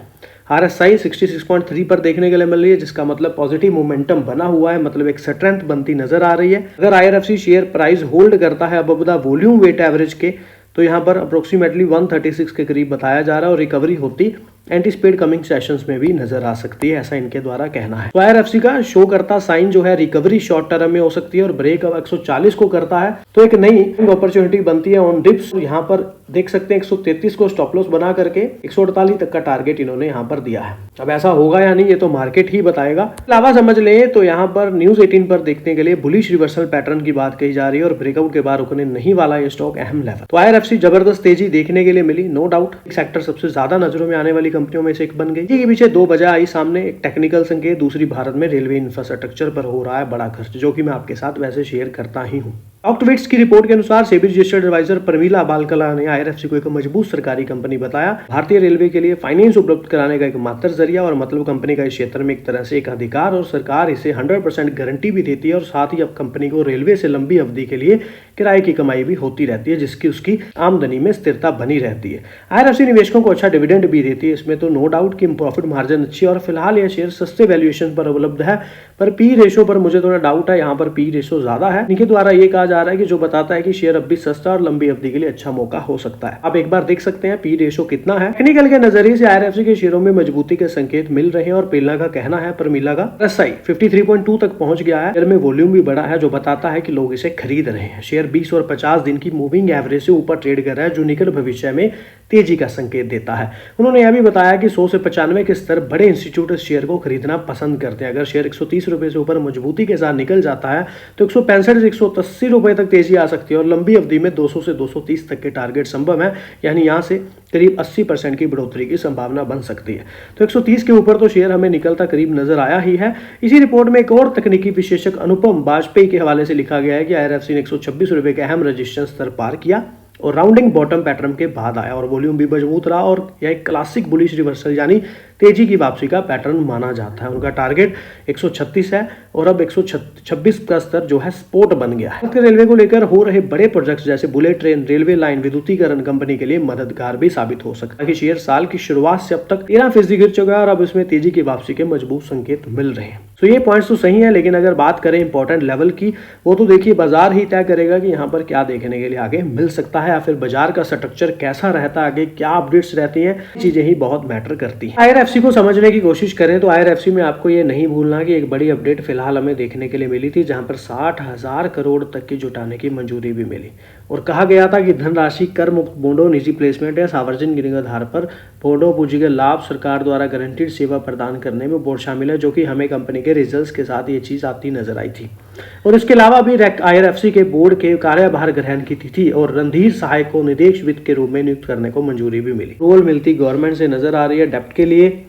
RSI 66.3 पर देखने के लिए मिल रही है जिसका मतलब पॉजिटिव मोमेंटम बना हुआ है, मतलब एक स्ट्रेंथ बनती नजर आ रही है। अगर IRFC शेयर प्राइस होल्ड करता है अब द वॉल्यूम वेट एवरेज के तो यहाँ पर अप्रोक्सीमेटली 136 के करीब बताया जा रहा है और रिकवरी होती एंटीसिपेट कमिंग सेशंस में भी नजर आ सकती है, ऐसा इनके द्वारा कहना है। तो IRFC का शो करता साइन जो है रिकवरी शॉर्ट टर्म में हो सकती है और ब्रेक अब 140 को करता है तो एक नई अपॉर्चुनिटी बनती है ऑन डिप्स। यहाँ पर देख सकते हैं 133 को स्टॉप लॉस बना करके 148 तक का टारगेट इन्होंने यहाँ पर दिया है। अब ऐसा होगा या नहीं ये तो मार्केट ही बताएगा। अलावा समझ लें तो यहाँ पर न्यूज 18 पर देखने के लिए बुलिश रिवर्सल पैटर्न की बात कही जा रही है और ब्रेकआउट के बाद रुकने नहीं वाला ये स्टॉक अहम लेवल। तो IRFC जबरदस्त तेजी देखने के लिए मिली, नो डाउट सेक्टर सबसे ज्यादा नजरों में आने वाली कंपनियों में से एक बन गई। इसके पीछे दो वजह आई सामने, एक टेक्निकल संकेत, दूसरी भारत में रेलवे इंफ्रास्ट्रक्चर पर हो रहा है बड़ा खर्च, जो कि मैं आपके साथ वैसे शेयर करता ही हूँ। ऑक्टोविट्स की रिपोर्ट के अनुसार सेबी रजिस्टर्ड एडवाइजर प्रमीला बालकला ने IRFC को एक मजबूत सरकारी कंपनी बताया, भारतीय रेलवे के लिए फाइनेंस उपलब्ध कराने का एक मात्र जरिया और मतलब कंपनी का इस क्षेत्र में एक तरह से एक अधिकार और सरकार इसे 100% गारंटी भी देती है और साथ ही अब कंपनी को रेलवे से लंबी अवधि के लिए किराए की कमाई भी होती रहती है जिसकी उसकी आमदनी में स्थिरता बनी रहती है। IRFC निवेशकों को अच्छा डिविडेंड भी देती है, इसमें तो नो डाउट कि प्रॉफिट मार्जिन अच्छी है और फिलहाल यह शेयर सस्ते वैल्यूएशन पर उपलब्ध है, पर पी रेशो पर मुझे थोड़ा डाउट है, यहाँ पर पी रेशो ज्यादा है। इनके द्वारा ये कहा जा रहा है कि जो बताता है कि शेयर अब भी सस्ता और लंबी अवधि के लिए अच्छा मौका हो सकता है। आप एक बार देख सकते हैं पी रेशो कितना है। टेक्निकल के नजरिए से IRFC के शेयरों में मजबूती के संकेत मिल रहे हैं और पेला का कहना है, प्रमीला का RSI 53.2 तक पहुंच गया है, शेयर में वॉल्यूम भी बड़ा है जो बताता है कि लोग इसे खरीद रहे हैं। शेयर 20 और 50 दिन की मूविंग एवरेज से ऊपर ट्रेड कर रहा है जो निकट भविष्य में तेजी का संकेत देता है। उन्होंने यह भी बताया कि 100 से 95 के स्तर बड़े इंस्टीट्यूट इस शेयर को खरीदना पसंद करते हैं। अगर शेयर 130 रुपए से ऊपर मजबूती के साथ निकल जाता है तो 165 से 180 रुपए तक तेजी आ सकती है और लंबी अवधि में 200 से 230 तक के टारगेट संभव है, यानी यहाँ से करीब 80% की बढ़ोतरी की संभावना बन सकती है। तो 130 के ऊपर तो शेयर हमें निकलता करीब नजर आया ही है। इसी रिपोर्ट में एक और तकनीकी विशेषज्ञ अनुपम वाजपेयी के हवाले से लिखा गया है कि IRFC ने 126 रुपए के अहम रजिस्टेंस स्तर पार किया और राउंडिंग बॉटम पैटर्न के बाद आया और वॉल्यूम भी मजबूत रहा और यह एक क्लासिक बुलिश रिवर्सल यानी तेजी की वापसी का पैटर्न माना जाता है। उनका टारगेट 136 है और अब 126 का स्तर जो है स्पोर्ट बन गया है। रेलवे को लेकर हो रहे बड़े प्रोजेक्ट्स जैसे बुलेट ट्रेन, रेलवे लाइन, विद्युतीकरण कंपनी के लिए मददगार भी साबित हो सकता है कि शेयर साल की शुरुआत से अब तक 13% गिर चुका है और अब इसमें तेजी की वापसी के मजबूत संकेत मिल रहे हैं। तो ये पॉइंट्स तो सही है, लेकिन अगर बात करें इंपॉर्टेंट लेवल की, वो तो देखिए बाजार ही तय करेगा कि यहाँ पर क्या देखने के लिए आगे मिल सकता है या फिर बाजार का स्ट्रक्चर कैसा रहता है, आगे क्या अपडेट्स रहती हैं, चीजें ही बहुत मैटर करती हैं। IRFC को समझने की कोशिश करें तो IRFC में आपको ये नहीं भूलना कि एक बड़ी अपडेट फिलहाल हमें देखने के लिए मिली थी, जहां पर 60,000 करोड़ तक की जुटाने की मंजूरी भी मिली और कहा गया था कि धनराशि कर मुक्त बॉन्डों, निजी प्लेसमेंट या सार्वजनिक आधार पर बॉन्डों पूंजी के लाभ सरकार द्वारा गारंटीड सेवा प्रदान करने में बोर्ड शामिल है, जो कि हमें कंपनी के रिजल्ट्स के साथ ये चीज आती नजर आई थी। और इसके अलावा भी IRFC के बोर्ड के कार्यभार ग्रहण की तिथि और रणधीर सहाय को निदेश वित्त के रूप में नियुक्त करने को मंजूरी भी मिली। रोल मिलती गवर्नमेंट से नजर आ रही है डेप्ट के लिए।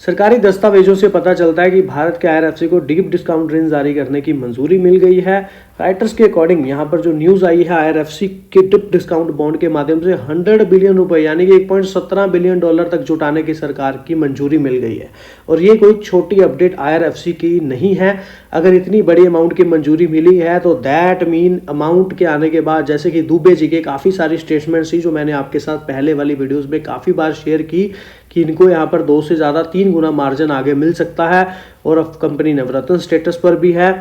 सरकारी दस्तावेजों से पता चलता है कि भारत के IRFC को डीप डिस्काउंट ऋण जारी करने की मंजूरी मिल गई है। राइटर्स के अकॉर्डिंग यहाँ पर जो न्यूज आई है, IRFC के डीप डिस्काउंट बॉन्ड के माध्यम से 100 बिलियन रुपए यानी कि 1.17 बिलियन डॉलर तक जुटाने की सरकार की मंजूरी मिल गई है। और ये कोई छोटी अपडेट IRFC की नहीं है। अगर इतनी बड़ी अमाउंट की मंजूरी मिली है तो दैट मीन अमाउंट के आने के बाद, जैसे कि दुबे जी के काफ़ी सारी स्टेटमेंट्स थी जो मैंने आपके साथ पहले वाली वीडियोज़ में काफ़ी बार शेयर की कि इनको यहाँ पर 2 से ज़्यादा 3 गुना मार्जिन आगे मिल सकता है और अब कंपनी नवरत्न स्टेटस पर भी है।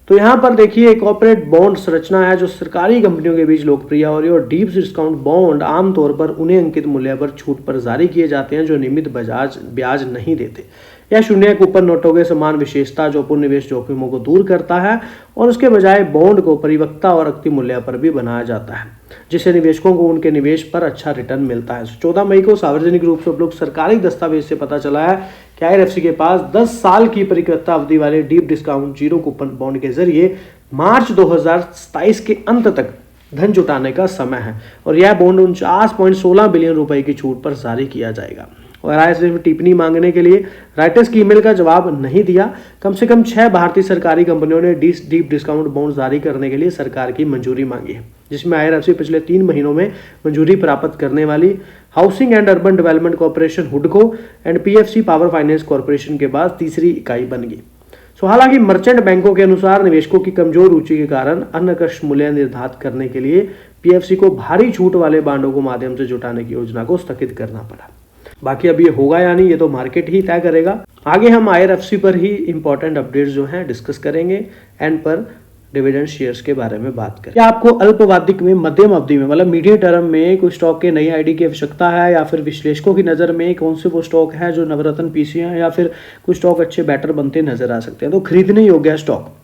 तो यहाँ पर देखिए कॉर्पोरेट बॉन्ड संरचना है जो सरकारी कंपनियों के बीच लोकप्रिय हो रही है और डीप डिस्काउंट बॉन्ड आमतौर पर उन्हें अंकित मूल्य पर छूट पर जारी किए जाते हैं जो नियमित ब्याज नहीं देते या शून्य कूपन नोटों के समान विशेषता जो पुनर्निवेश जोखिमों को दूर करता है और उसके बजाय बॉन्ड को परिपक्वता और अक्ति मूल्य पर भी बनाया जाता है जिससे निवेशकों को उनके निवेश पर अच्छा रिटर्न मिलता है। 14 मई को सार्वजनिक रूप से उपलब्ध सरकारी दस्तावेज से पता चला है कि IRFC के पास 10 साल की परिपक्वता अवधि वाले deep discount zero coupon bond के जरिए मार्च 2027 के अंत तक धन जुटाने का समय है और यह बॉन्ड 49.16 बिलियन रुपए की छूट पर जारी किया जाएगा। और IRFC में टिप्पणी मांगने के लिए राइटर्स की ईमेल का जवाब नहीं दिया। कम से कम 6 भारतीय सरकारी कंपनियों ने डीप डिस्काउंट बॉन्ड जारी करने के लिए सरकार की मंजूरी मांगी है, जिसमें IRFC पिछले 3 महीनों में मंजूरी प्राप्त करने वाली housing and urban development corporation हुडको and PFC power finance corporation के बाद तीसरी इकाई बन गई। हालांकि मर्चेंट बैंकों के अनुसार निवेशकों की कमजोर रुचि के कारण अनकश मूल्य निर्धारित करने के लिए PFC को भारी छूट वाले बांडों को माध्यम से जुटाने की योजना को स्थगित करना पड़ा। बाकी अब ये होगा या नहीं ये तो मार्केट ही तय करेगा। आगे हम IRFC पर ही इंपॉर्टेंट अपडेट्स जो हैं डिस्कस करेंगे एंड पर डिविडेंड शेयर्स के बारे में बात करें। क्या आपको अल्पवादिक में, मध्यम अवधि में मतलब मीडियम टर्म में कोई स्टॉक के नई आईडी की आवश्यकता है या फिर विश्लेषकों की नज़र में कौन से वो स्टॉक है जो नवरत्न PC हैं या फिर कुछ स्टॉक अच्छे बेटर बनते नजर आ सकते हैं तो खरीदने योग्य है स्टॉक।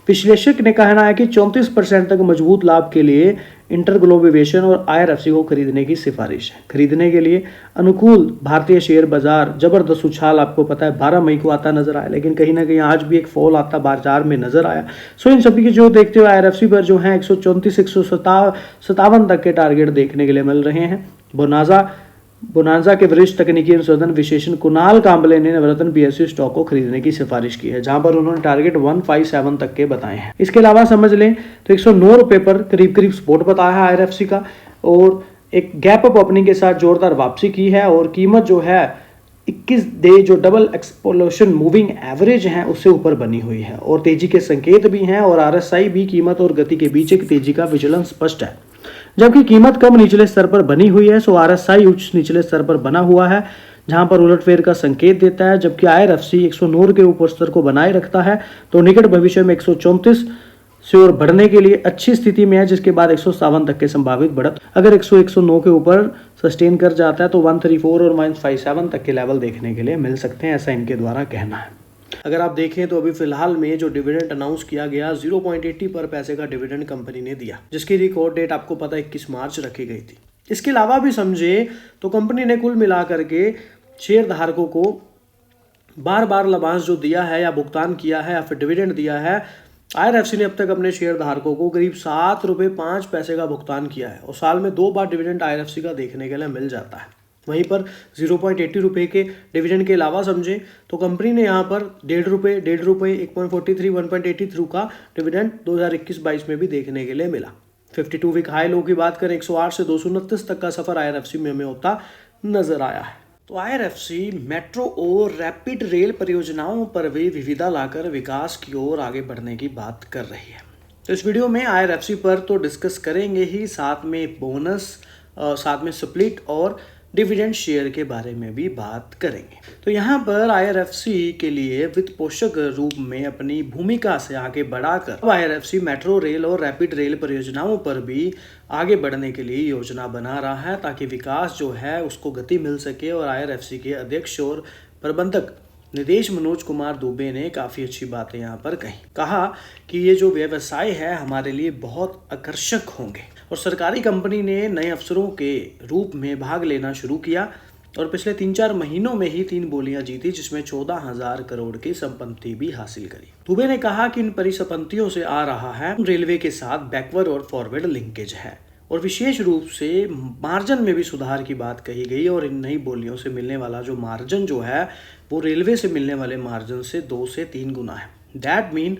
विश्लेषक ने कहना है कि 34% तक मजबूत लाभ के लिए इंटरग्लोबेशन और IRFC को खरीदने की सिफारिश है। खरीदने के लिए अनुकूल भारतीय शेयर बाजार जबरदस्त उछाल आपको पता है 12 मई को आता नजर आया, लेकिन कहीं ना कहीं आज भी एक फॉल आता बाजार में नजर आया। सो इन सभी के जो देखते हुए IRFC पर जो है 134 157 तक के टारगेट देखने के लिए मिल रहे हैं। बोनांजा के वरिष्ठ तकनीकी संशोधन विशेषज्ञ कुणाल कांबले ने नवरत्न PSU स्टॉक को खरीदने की सिफारिश की है, जहां पर उन्होंने टारगेट 157 तक के बताए हैं। इसके अलावा समझ लें तो 109 रुपए पर करीब सपोर्ट बताया है IRFC का और एक गैप अप ओपनिंग के साथ जोरदार वापसी की है और कीमत जो है 21 डे जो डबल एक्सपोलेशन मूविंग एवरेज है उससे ऊपर बनी हुई है और तेजी के संकेत भी हैं और RSI भी कीमत और गति के बीच एक तेजी का विचलन स्पष्ट है। जबकि कीमत कम निचले स्तर पर बनी हुई है, सो RSI उच्च निचले स्तर पर बना हुआ है जहां पर उलटफेर का संकेत देता है। जबकि IRFC 109 के ऊपर स्तर को बनाए रखता है तो निकट भविष्य में 134 से और बढ़ने के लिए अच्छी स्थिति में है, जिसके बाद 157 तक के संभावित बढ़त। अगर 109 के ऊपर सस्टेन कर जाता है तो 134 और -57 तक के लेवल देखने के लिए मिल सकते हैं, ऐसा इनके द्वारा कहना है। अगर आप देखें तो अभी फिलहाल में जो डिविडेंड अनाउंस किया गया 0.80 पर पैसे का डिविडेंड कंपनी ने दिया, जिसकी रिकॉर्ड डेट आपको पता है 21 मार्च रखी गई थी। इसके अलावा भी समझे तो कंपनी ने कुल मिलाकर के शेयर धारकों को बार लाभांश जो दिया है या भुगतान किया है या फिर डिविडेंड दिया है, IRFC ने अब तक अपने शेयर धारकों को करीब 7 रुपये 5 पैसे का भुगतान किया है और साल में 2 बार डिविडेंड IRFC का देखने के लिए मिल जाता है। वहीं पर 0.80 रुपये के डिविडेंड के अलावा समझें तो कंपनी ने यहाँ पर 1.5 रुपये 1.43 1.83 का डिविडेंड 2021-22 में भी देखने के लिए मिला। 52 वीक हाई लो की बात करें 108 से 229 तक का सफर IRFC में हमें होता नजर आया है। तो IRFC मेट्रो और रैपिड रेल परियोजनाओं पर भी विविधता लाकर विकास की ओर आगे बढ़ने की बात कर रही है। तो इस वीडियो में IRFC पर तो डिस्कस करेंगे ही, साथ में बोनस, साथ में स्प्लिट और डिविडेंड शेयर के बारे में भी बात करेंगे। तो यहाँ पर IRFC के लिए वित्त पोषक रूप में अपनी भूमिका से आगे बढ़ाकर अब IRFC मेट्रो रेल और रैपिड रेल परियोजनाओं पर भी आगे बढ़ने के लिए योजना बना रहा है ताकि विकास जो है उसको गति मिल सके। और IRFC के अध्यक्ष और प्रबंधक निदेश मनोज कुमार दुबे ने काफ़ी अच्छी बातें यहाँ पर कहा कि ये जो व्यवसाय है हमारे लिए बहुत आकर्षक होंगे और सरकारी कंपनी ने नए अवसरों के रूप में भाग लेना शुरू किया और पिछले 3-4 महीनों में ही 3 बोलियां जीती, जिसमें 14,000 करोड़ की संपत्ति भी हासिल करी। दुबे ने कहा कि इन परिसंपत्तियों से आ रहा है रेलवे के साथ बैकवर्ड और फॉरवर्ड लिंकेज है, और विशेष रूप से मार्जिन में भी सुधार की बात कही गई। और इन नई बोलियों से मिलने वाला जो मार्जिन जो है वो रेलवे से मिलने वाले मार्जिन से 2 से 3 गुना है। दैट मीन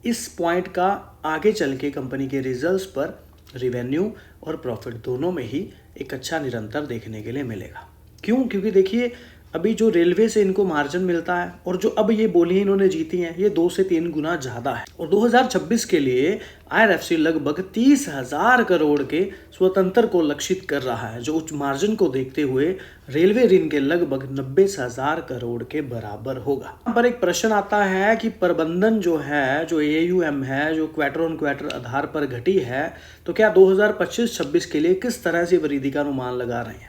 इस पॉइंट का आगे चल के कंपनी के रिजल्ट्स पर रिवेन्यू और प्रॉफिट दोनों में ही एक अच्छा निरंतर देखने के लिए मिलेगा। क्यों? क्योंकि देखिए अभी जो रेलवे से इनको मार्जिन मिलता है और जो अब ये बोली इन्होंने जीती हैं ये 2 से 3 गुना ज़्यादा है। और 2026 के लिए IRFC लगभग 30,000 करोड़ के स्वतंत्र को लक्षित कर रहा है, जो उच्च मार्जिन को देखते हुए रेलवे ऋण के लगभग 90,000 करोड़ के बराबर होगा। यहाँ पर एक प्रश्न आता है कि प्रबंधन जो है, जो AUM है, जो क्वार्टर ऑन क्वार्टर आधार पर घटी है, तो क्या 2025-26 के लिए किस तरह से वृद्धि का अनुमान लगा रहे हैं?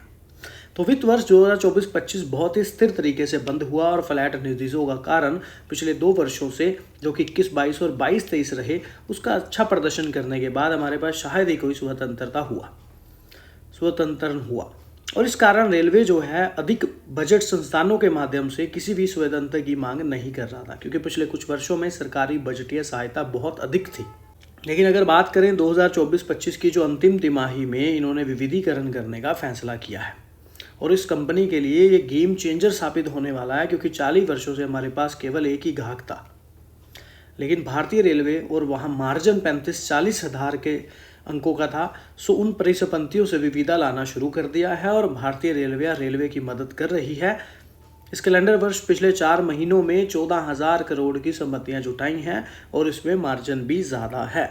तो वित्त वर्ष 2024-25 बहुत ही स्थिर तरीके से बंद हुआ और फ्लैट निर्देशों का कारण पिछले 2 वर्षों से जो कि 21-22 और 22-23 रहे, उसका अच्छा प्रदर्शन करने के बाद हमारे पास शायद ही कोई स्वतंत्र हुआ। और इस कारण रेलवे जो है अधिक बजट संस्थानों के माध्यम से किसी भी स्वतंत्र की मांग नहीं कर रहा था, क्योंकि पिछले कुछ वर्षों में सरकारी बजटीय सहायता बहुत अधिक थी। लेकिन अगर बात करें 2024-25 की जो अंतिम तिमाही में इन्होंने विविधीकरण करने का फैसला किया है, और इस कंपनी के लिए ये गेम चेंजर साबित होने वाला है, क्योंकि 40 वर्षों से हमारे पास केवल एक ही ग्राहक था, लेकिन भारतीय रेलवे और वहाँ मार्जिन 35-40 हज़ार के अंकों का था। सो उन परिसंपत्तियों से विविधता लाना शुरू कर दिया है और भारतीय रेलवे की मदद कर रही है। इस कैलेंडर वर्ष पिछले 4 महीनों में 14,000 करोड़ की संपत्तियां जुटाई हैं और इसमें मार्जिन भी ज़्यादा है।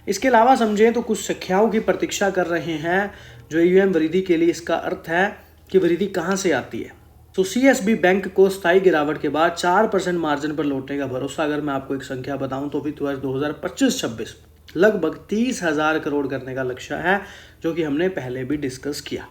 इसके अलावा समझें तो कुछ संख्याओं की प्रतीक्षा कर रहे हैं जो AUM वृद्धि के लिए। इसका अर्थ है कि वृद्धि कहाँ से आती है। तो CSB बैंक को स्थायी गिरावट के बाद 4% मार्जिन पर लौटने का भरोसा। अगर मैं आपको एक संख्या बताऊं तो वित्त वर्ष 2025-26 लगभग 30,000 करोड़ करने का लक्ष्य है, जो कि हमने पहले भी डिस्कस किया।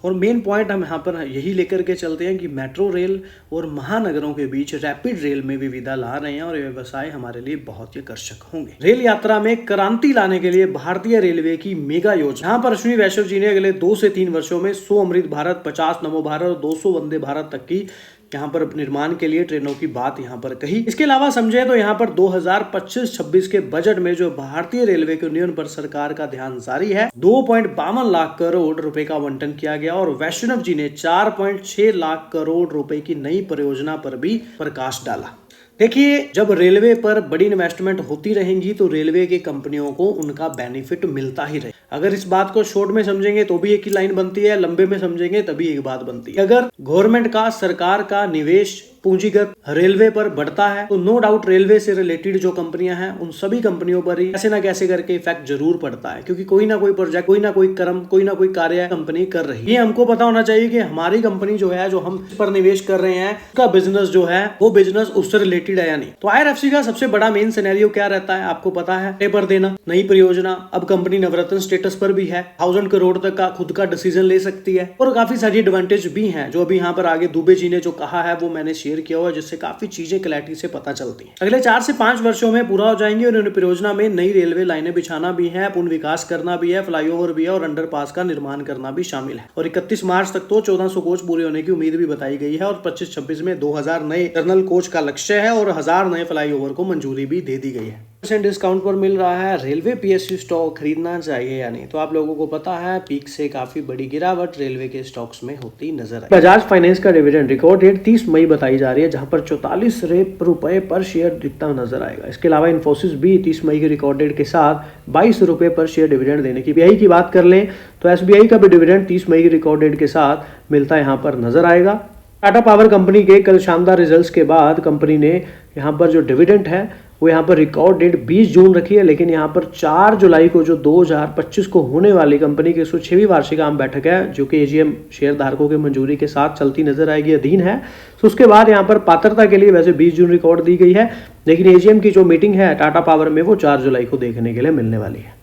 और मेन पॉइंट हम यहाँ पर यही लेकर के चलते हैं कि मेट्रो रेल और महानगरों के बीच रैपिड रेल में विविधता ला रहे हैं और ये व्यवसाय हमारे लिए बहुत ही आकर्षक होंगे। रेल यात्रा में क्रांति लाने के लिए भारतीय रेलवे की मेगा योजना। यहाँ पर अश्विनी वैष्णव जी ने अगले 2 से 3 वर्षों में 100 अमृत भारत, 50 नमो भारत और 200 वंदे भारत तक की यहाँ पर निर्माण के लिए ट्रेनों की बात यहाँ पर कही। इसके अलावा समझे तो यहाँ पर 2025-26 के बजट में जो भारतीय रेलवे के उन्नयन पर सरकार का ध्यान जारी है, 2.52 लाख करोड़ रुपए का आवंटन किया गया और वैष्णव जी ने 4.6 लाख करोड़ रुपए की नई परियोजना पर भी प्रकाश डाला। देखिए जब रेलवे पर बड़ी इन्वेस्टमेंट होती रहेंगी तो रेलवे की कंपनियों को उनका बेनिफिट मिलता ही रहे। अगर इस बात को शॉर्ट में समझेंगे तो भी एक ही लाइन बनती है, लंबे में समझेंगे तभी एक बात बनती है। अगर गवर्नमेंट का, सरकार का निवेश पूंजीगत रेलवे पर बढ़ता है तो नो डाउट रेलवे से रिलेटेड जो कंपनियां हैं उन सभी कंपनियों पर ही कैसे ना कैसे करके इफेक्ट जरूर पड़ता है, क्योंकि कोई ना कोई प्रोजेक्ट, कोई ना कोई कर्म, कोई ना कोई कार्य कंपनी कर रही है। ये हमको पता होना चाहिए कि हमारी कंपनी जो है, जो हम इस पर निवेश कर रहे हैं, उसका बिजनेस जो है वो बिजनेस उससे रिलेटेड है या नहीं। तो IRFC का सबसे बड़ा मेन सिनेरियो क्या रहता है आपको पता है, पेपर देना, नई परियोजना। अब कंपनी नवरत्न स्टेटस पर भी है, 1000 करोड़ तक का खुद का डिसीजन ले सकती है और काफी सारी एडवांटेज भी हैं जो अभी यहाँ पर आगे दुबे जी ने जो कहा है वो मैंने शेयर किया हुआ, जिससे काफी चीजें क्लैरिटी से पता चलती हैं। अगले 4 से 5 वर्षों में पूरा हो जाएंगे और इन परियोजना में नई रेलवे लाइनें बिछाना भी है, पुनः विकास करना भी है, फ्लाईओवर भी है और अंडरपास का निर्माण करना भी शामिल है। और 31 मार्च तक तो 1400 कोच पूरे होने की उम्मीद भी बताई गई है और 25-26 में 2000 नए टर्नल कोच का लक्ष्य है और 1000 नए फ्लाईओवर को मंजूरी भी दे दी गई है। डिस्काउंट पर मिल रहा है रेलवे PSU स्टॉक, खरीदना चाहिए या नहीं? तो आप लोगों को पता है पीक से काफी बड़ी गिरावट रेलवे के स्टॉक्स में होती नजर आई। बजाज फाइनेंस का डिविडेंड रिकॉर्ड डेट 30 मई बताई जा रही है, जहां पर 44 रुपए पर शेयर दिखता नजर आएगा। इसके अलावा इन्फोसिस भी 30 मई की रिकॉर्ड डेट के साथ 22 रुपए पर शेयर डिविडेंड देने की। SBI की बात कर लें तो SBI का भी डिविडेंड 30 मई की रिकॉर्ड डेट के साथ मिलता यहाँ पर नजर आएगा। टाटा पावर कंपनी के कल शानदार रिजल्ट्स के बाद कंपनी ने यहाँ पर जो डिविडेंड है वो यहाँ पर रिकॉर्ड डेट 20 जून रखी है, लेकिन यहाँ पर 4 जुलाई को जो 2025 को होने वाली कंपनी की 106वीं वार्षिक आम बैठक है, जो कि AGM शेयर धारकों की मंजूरी के साथ चलती नजर आएगी, अधीन है। तो उसके बाद यहाँ पर पात्रता के लिए वैसे 20 जून रिकॉर्ड दी गई है, लेकिन AGM की जो मीटिंग है टाटा पावर में वो 4 जुलाई को देखने के लिए मिलने वाली है।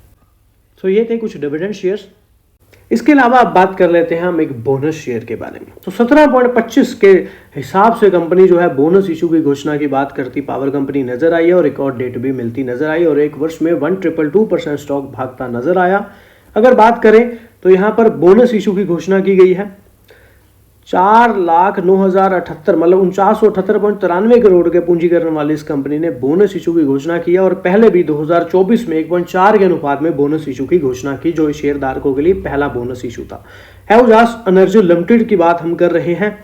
तो ये थे कुछ डिविडेंड शेयर्स। इसके अलावा अब बात कर लेते हैं हम एक बोनस शेयर के बारे में। तो 17.25 के हिसाब से कंपनी जो है बोनस इशू की घोषणा की बात करती पावर कंपनी नजर आई है और रिकॉर्ड डेट भी मिलती नजर आई और एक वर्ष में 1,222% स्टॉक भागता नजर आया। अगर बात करें तो यहाँ पर बोनस इशू की घोषणा की गई है, 4,09,078 मतलब 49,78.93 करोड़ के पूंजीकरण वाली इस कंपनी ने बोनस इशू की घोषणा की है और पहले भी 2024 में 1.4 के अनुपात में बोनस इशू की घोषणा की, जो शेयरधारकों के लिए पहला बोनस इशू था। है उजास एनर्जी लिमिटेड की बात हम कर रहे हैं।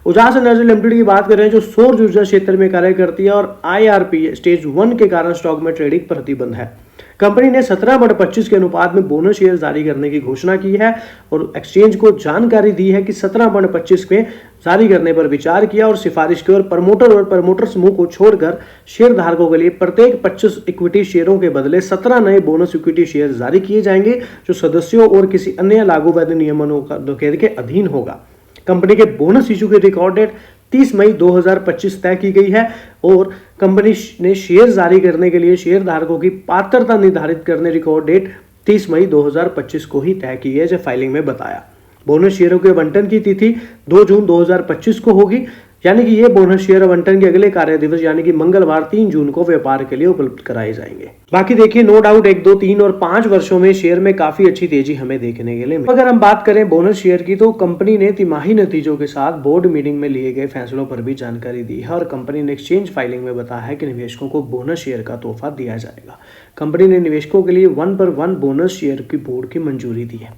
उजास एनर्जी लिमिटेड की बात कर रहे हैं जो सौर ऊर्जा क्षेत्र में कार्य करती है और IRP स्टेज 1 के कारण स्टॉक में ट्रेडिंग प्रतिबंध है। कंपनी ने 17/25 के अनुपात में बोनस शेयर जारी करने की घोषणा की है और एक्सचेंज को जानकारी दी है कि 17/25 में जारी करने पर विचार किया और सिफारिश की और प्रमोटर समूह को छोड़कर शेयर धारकों के लिए प्रत्येक 25 इक्विटी शेयरों के बदले 17 नए बोनस इक्विटी शेयर जारी किए जाएंगे, जो सदस्यों और किसी अन्य लागू वैध नियमों के अधीन होगा। कंपनी के बोनस इशू की रिकॉर्ड डेट 30 मई 2025 तय की गई है और कंपनी ने शेयर जारी करने के लिए शेयर धारकों की पात्रता निर्धारित करने रिकॉर्ड डेट 30 मई 2025 को ही तय की है, जो फाइलिंग में बताया। बोनस शेयरों के आवंटन की तिथि 2 जून 2025 को होगी, यानी कि ये बोनस शेयर आवंटन के अगले कार्य दिवस यानी कि मंगलवार 3 जून को व्यापार के लिए उपलब्ध कराए जाएंगे। बाकी देखिए नो डाउट 1, 2, 3 और 5 वर्षों में शेयर में काफी अच्छी तेजी हमें देखने के लिए मिली। अगर हम बात करें बोनस शेयर की, तो कंपनी ने तिमाही नतीजों के साथ बोर्ड मीटिंग में लिए गए फैसलों पर भी जानकारी दी है और कंपनी ने एक्सचेंज फाइलिंग में बताया है कि निवेशकों को बोनस शेयर का तोहफा दिया जाएगा। कंपनी ने निवेशकों के लिए 1 पर 1 बोनस शेयर की बोर्ड की मंजूरी दी है।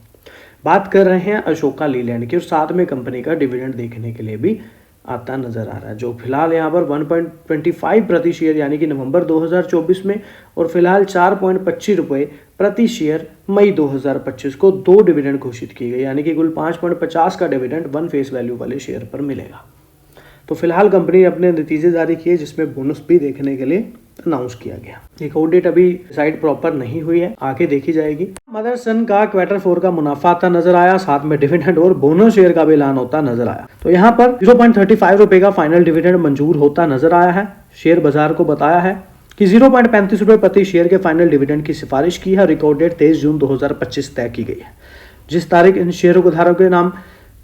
बात कर रहे हैं अशोका लीलैंड की और साथ में कंपनी का डिविडेंड देखने के लिए भी आता नजर आ रहा है, जो फिलहाल यहाँ पर 1.25 प्रति शेयर यानी कि नवंबर 2024 में और फिलहाल 4.25 रुपये प्रति शेयर मई 2025 को 2 डिविडेंड घोषित किए गए, यानी कि कुल 5.50 का डिविडेंड 1 फेस वैल्यू वाले शेयर पर मिलेगा। तो फिलहाल कंपनी ने अपने नतीजे जारी किए जिसमें बोनस भी देखने के लिए अनाउंस किया गया। रिकॉर्ड डेट अभी डिसाइड प्रॉपर नहीं हुई है, आगे देखी जाएगी। मदरसन का Q4 का मुनाफा आता नजर आया, साथ में डिविडेंड और बोनस शेयर का भी ऐलान होता नजर आया। तो यहाँ पर 0.35 रुपए का फाइनल डिविडेंड मंजूर होता नजर आया है। शेयर बाजार को बताया है कि 0.35 रुपए प्रति शेयर के फाइनल डिविडेंड की सिफारिश की है। रिकॉर्ड डेट 23 जून 2025 तय की गई है। जिस तारीख इन शेयरों को धारकों के नाम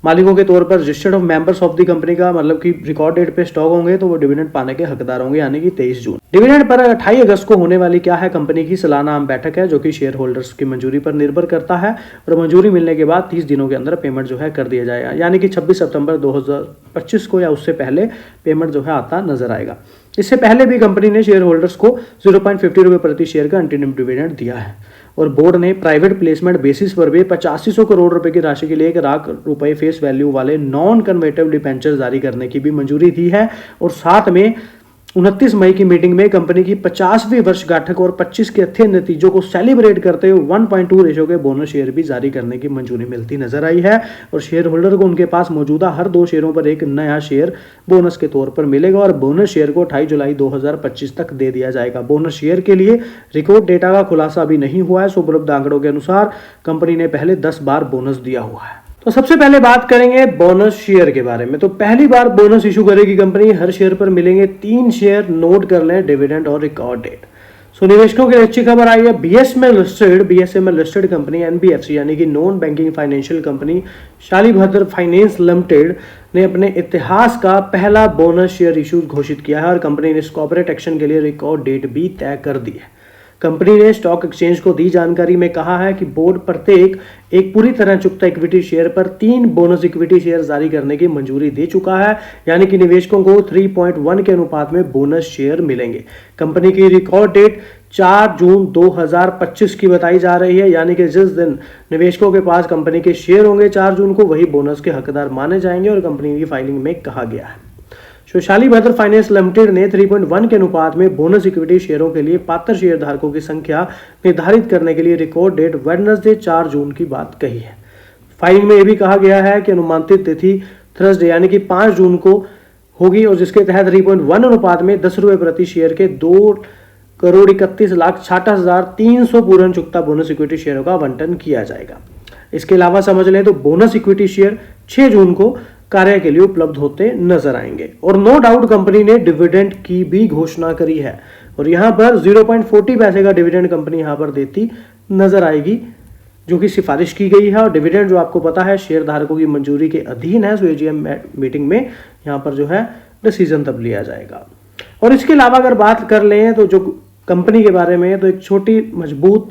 मालिकों के तौर पर registered of members of the company का मतलब कि रिकॉर्ड डेट पे स्टॉक होंगे तो वो डिविडेंड पाने के हकदार होंगे, यानी कि 23 जून। डिविडेंड पर 28 अगस्त को होने वाली क्या है कंपनी की सालाना आम बैठक है, जो कि शेयर होल्डर्स की मंजूरी पर निर्भर करता है और मंजूरी मिलने के बाद 30 दिनों के अंदर पेमेंट जो है कर दिया जाएगा, यानी कि 26 सितंबर 2025 को या उससे पहले पेमेंट जो है आता नजर आएगा। इससे पहले भी कंपनी ने शेयर होल्डर्स को 0.50 रुपये प्रति शेयर का अंतरिम डिविडेंड दिया है और बोर्ड ने प्राइवेट प्लेसमेंट बेसिस पर भी 8500 करोड़ रुपए की राशि के लिए 1 लाख रुपए फेस वैल्यू वाले नॉन कन्वर्टेबल डिबेंचर जारी करने की भी मंजूरी दी है और साथ में 29 मई की मीटिंग में कंपनी की 50वीं वर्षगांठ और 25 के अच्छे नतीजों को सेलिब्रेट करते हुए 1.2 रेशो के बोनस शेयर भी जारी करने की मंजूरी मिलती नजर आई है और शेयर होल्डर को उनके पास मौजूदा हर 2 शेयरों पर एक नया शेयर बोनस के तौर पर मिलेगा और बोनस शेयर को 28 जुलाई 2025 तक दे दिया जाएगा। बोनस शेयर के लिए रिकॉर्ड डेटा का खुलासा अभी नहीं हुआ है। उपलब्ध आंकड़ों के अनुसार कंपनी ने पहले 10 बार बोनस दिया हुआ है। तो सबसे पहले बात करेंगे बोनस शेयर के बारे में। तो पहली बार बोनस इशू करेगी कंपनी। हर शेयर पर मिलेंगे 3 शेयर, नोट कर लें डिविडेंड और रिकॉर्ड डेट। सो निवेशकों की अच्छी खबर आई है। बीएसएमएल लिस्टेड कंपनी NBFC यानी कि non banking financial company Shalibhadra finance limited ने अपने इतिहास का पहला बोनस शेयर इशू घोषित किया है और कंपनी ने इस कॉर्पोरेट एक्शन के लिए रिकॉर्ड डेट भी तय कर दी है। कंपनी ने स्टॉक एक्सचेंज को दी जानकारी में कहा है कि बोर्ड प्रत्येक एक पूरी तरह चुकता इक्विटी शेयर पर 3 बोनस इक्विटी शेयर जारी करने की मंजूरी दे चुका है, यानी कि निवेशकों को 3.1 के अनुपात में बोनस शेयर मिलेंगे। कंपनी की रिकॉर्ड डेट 4 जून 2025 की बताई जा रही है, यानी कि जिस दिन निवेशकों के पास कंपनी के शेयर होंगे 4 जून को, वही बोनस के हकदार माने जाएंगे और कंपनी की फाइलिंग में कहा गया है। शालीभद्र फाइनेंस लिमिटेड ने 3.1 के अनुपात में बोनस इक्विटी शेयरों के लिए पात्र शेयर धारकों की संख्या निर्धारित करने के लिए रिकॉर्ड डेट वेडनेसडे 4 जून की बात कही है। फाइलिंग में यह भी कहा गया है कि अनुमानित तिथि थर्सडे यानी कि 5 जून को होगी और जिसके तहत 3.1 अनुपात में 10 रुपये प्रति शेयर के 2,31,66,300 पूर्ण चुकता बोनस इक्विटी शेयरों का आवंटन किया जाएगा। इसके अलावा समझ लें तो बोनस इक्विटी शेयर 6 जून को कार्य के लिए उपलब्ध होते नजर आएंगे और नो डाउट कंपनी ने डिविडेंड की भी घोषणा करी है और यहां पर 0.40 पैसे का डिविडेंड कंपनी यहां पर देती नजर आएगी, जो कि सिफारिश की गई है और डिविडेंड जो आपको पता है शेयर धारकों की मंजूरी के अधीन है। AGM मीटिंग में यहां पर जो है डिसीजन तब लिया जाएगा। और इसके अलावा अगर बात कर लें तो जो कंपनी के बारे में, तो एक छोटी मजबूत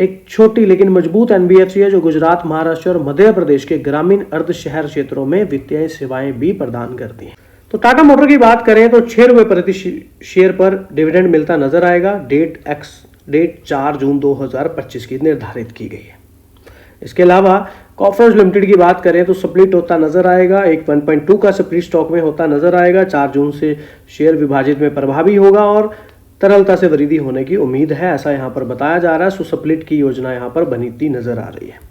एक छोटी लेकिन मजबूत एनबीएफसी है जो गुजरात, महाराष्ट्र और मध्य प्रदेश के ग्रामीण अर्ध शहर क्षेत्रों में वित्तीय सेवाएं भी प्रदान करती है। तो टाटा मोटर की बात करें तो 6 रुपए प्रति शेयर पर डिविडेंड मिलता नजर आएगा। डेट 4 जून 2025 की निर्धारित की गई है। इसके अलावा कॉफर्स लिमिटेड की बात करें तो स्प्लिट होता नजर आएगा। एक 1.2 का स्प्लिट स्टॉक में होता नजर आएगा। 4 जून से शेयर विभाजित में प्रभावी होगा और तरलता से वृद्धि होने की उम्मीद है, ऐसा यहां पर बताया जा रहा है। सो स्प्लिट की योजना यहां पर बनती नजर आ रही है।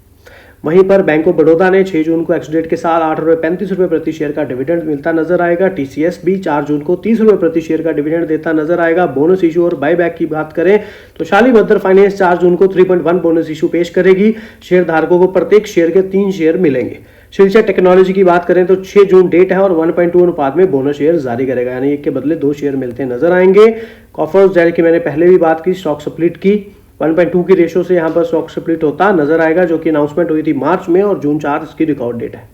वहीं पर बैंक ऑफ बड़ौदा ने 6 जून को एक्स डेट के साथ 8.35 रुपए प्रति शेयर का डिविडेंड मिलता नजर आएगा। टीसीएस भी 4 जून को 30 रुपए प्रति शेयर का डिविडेंड देता नजर आएगा। बोनस इशू और बायबैक की बात करें तो शाली मदर फाइनेंस 4 जून को 3.1 बोनस इशू पेश करेगी। शेयर धारकों को प्रत्येक शेयर के 3 शेयर मिलेंगे। शिलचर टेक्नोलॉजी की बात करें तो 6 जून डेट है और 1.2 अनुपात में बोनस शेयर जारी करेगा, यानी एक के बदले 2 शेयर मिलते नजर आएंगे। कॉफर्स जैसे कि मैंने पहले भी बात की, स्टॉक स्प्लिट की 1.2 की रेशो से यहां पर स्टॉक स्प्लिट होता नजर आएगा, जो कि अनाउंसमेंट हुई थी मार्च में और जून 4 इसकी रिकॉर्ड डेट है।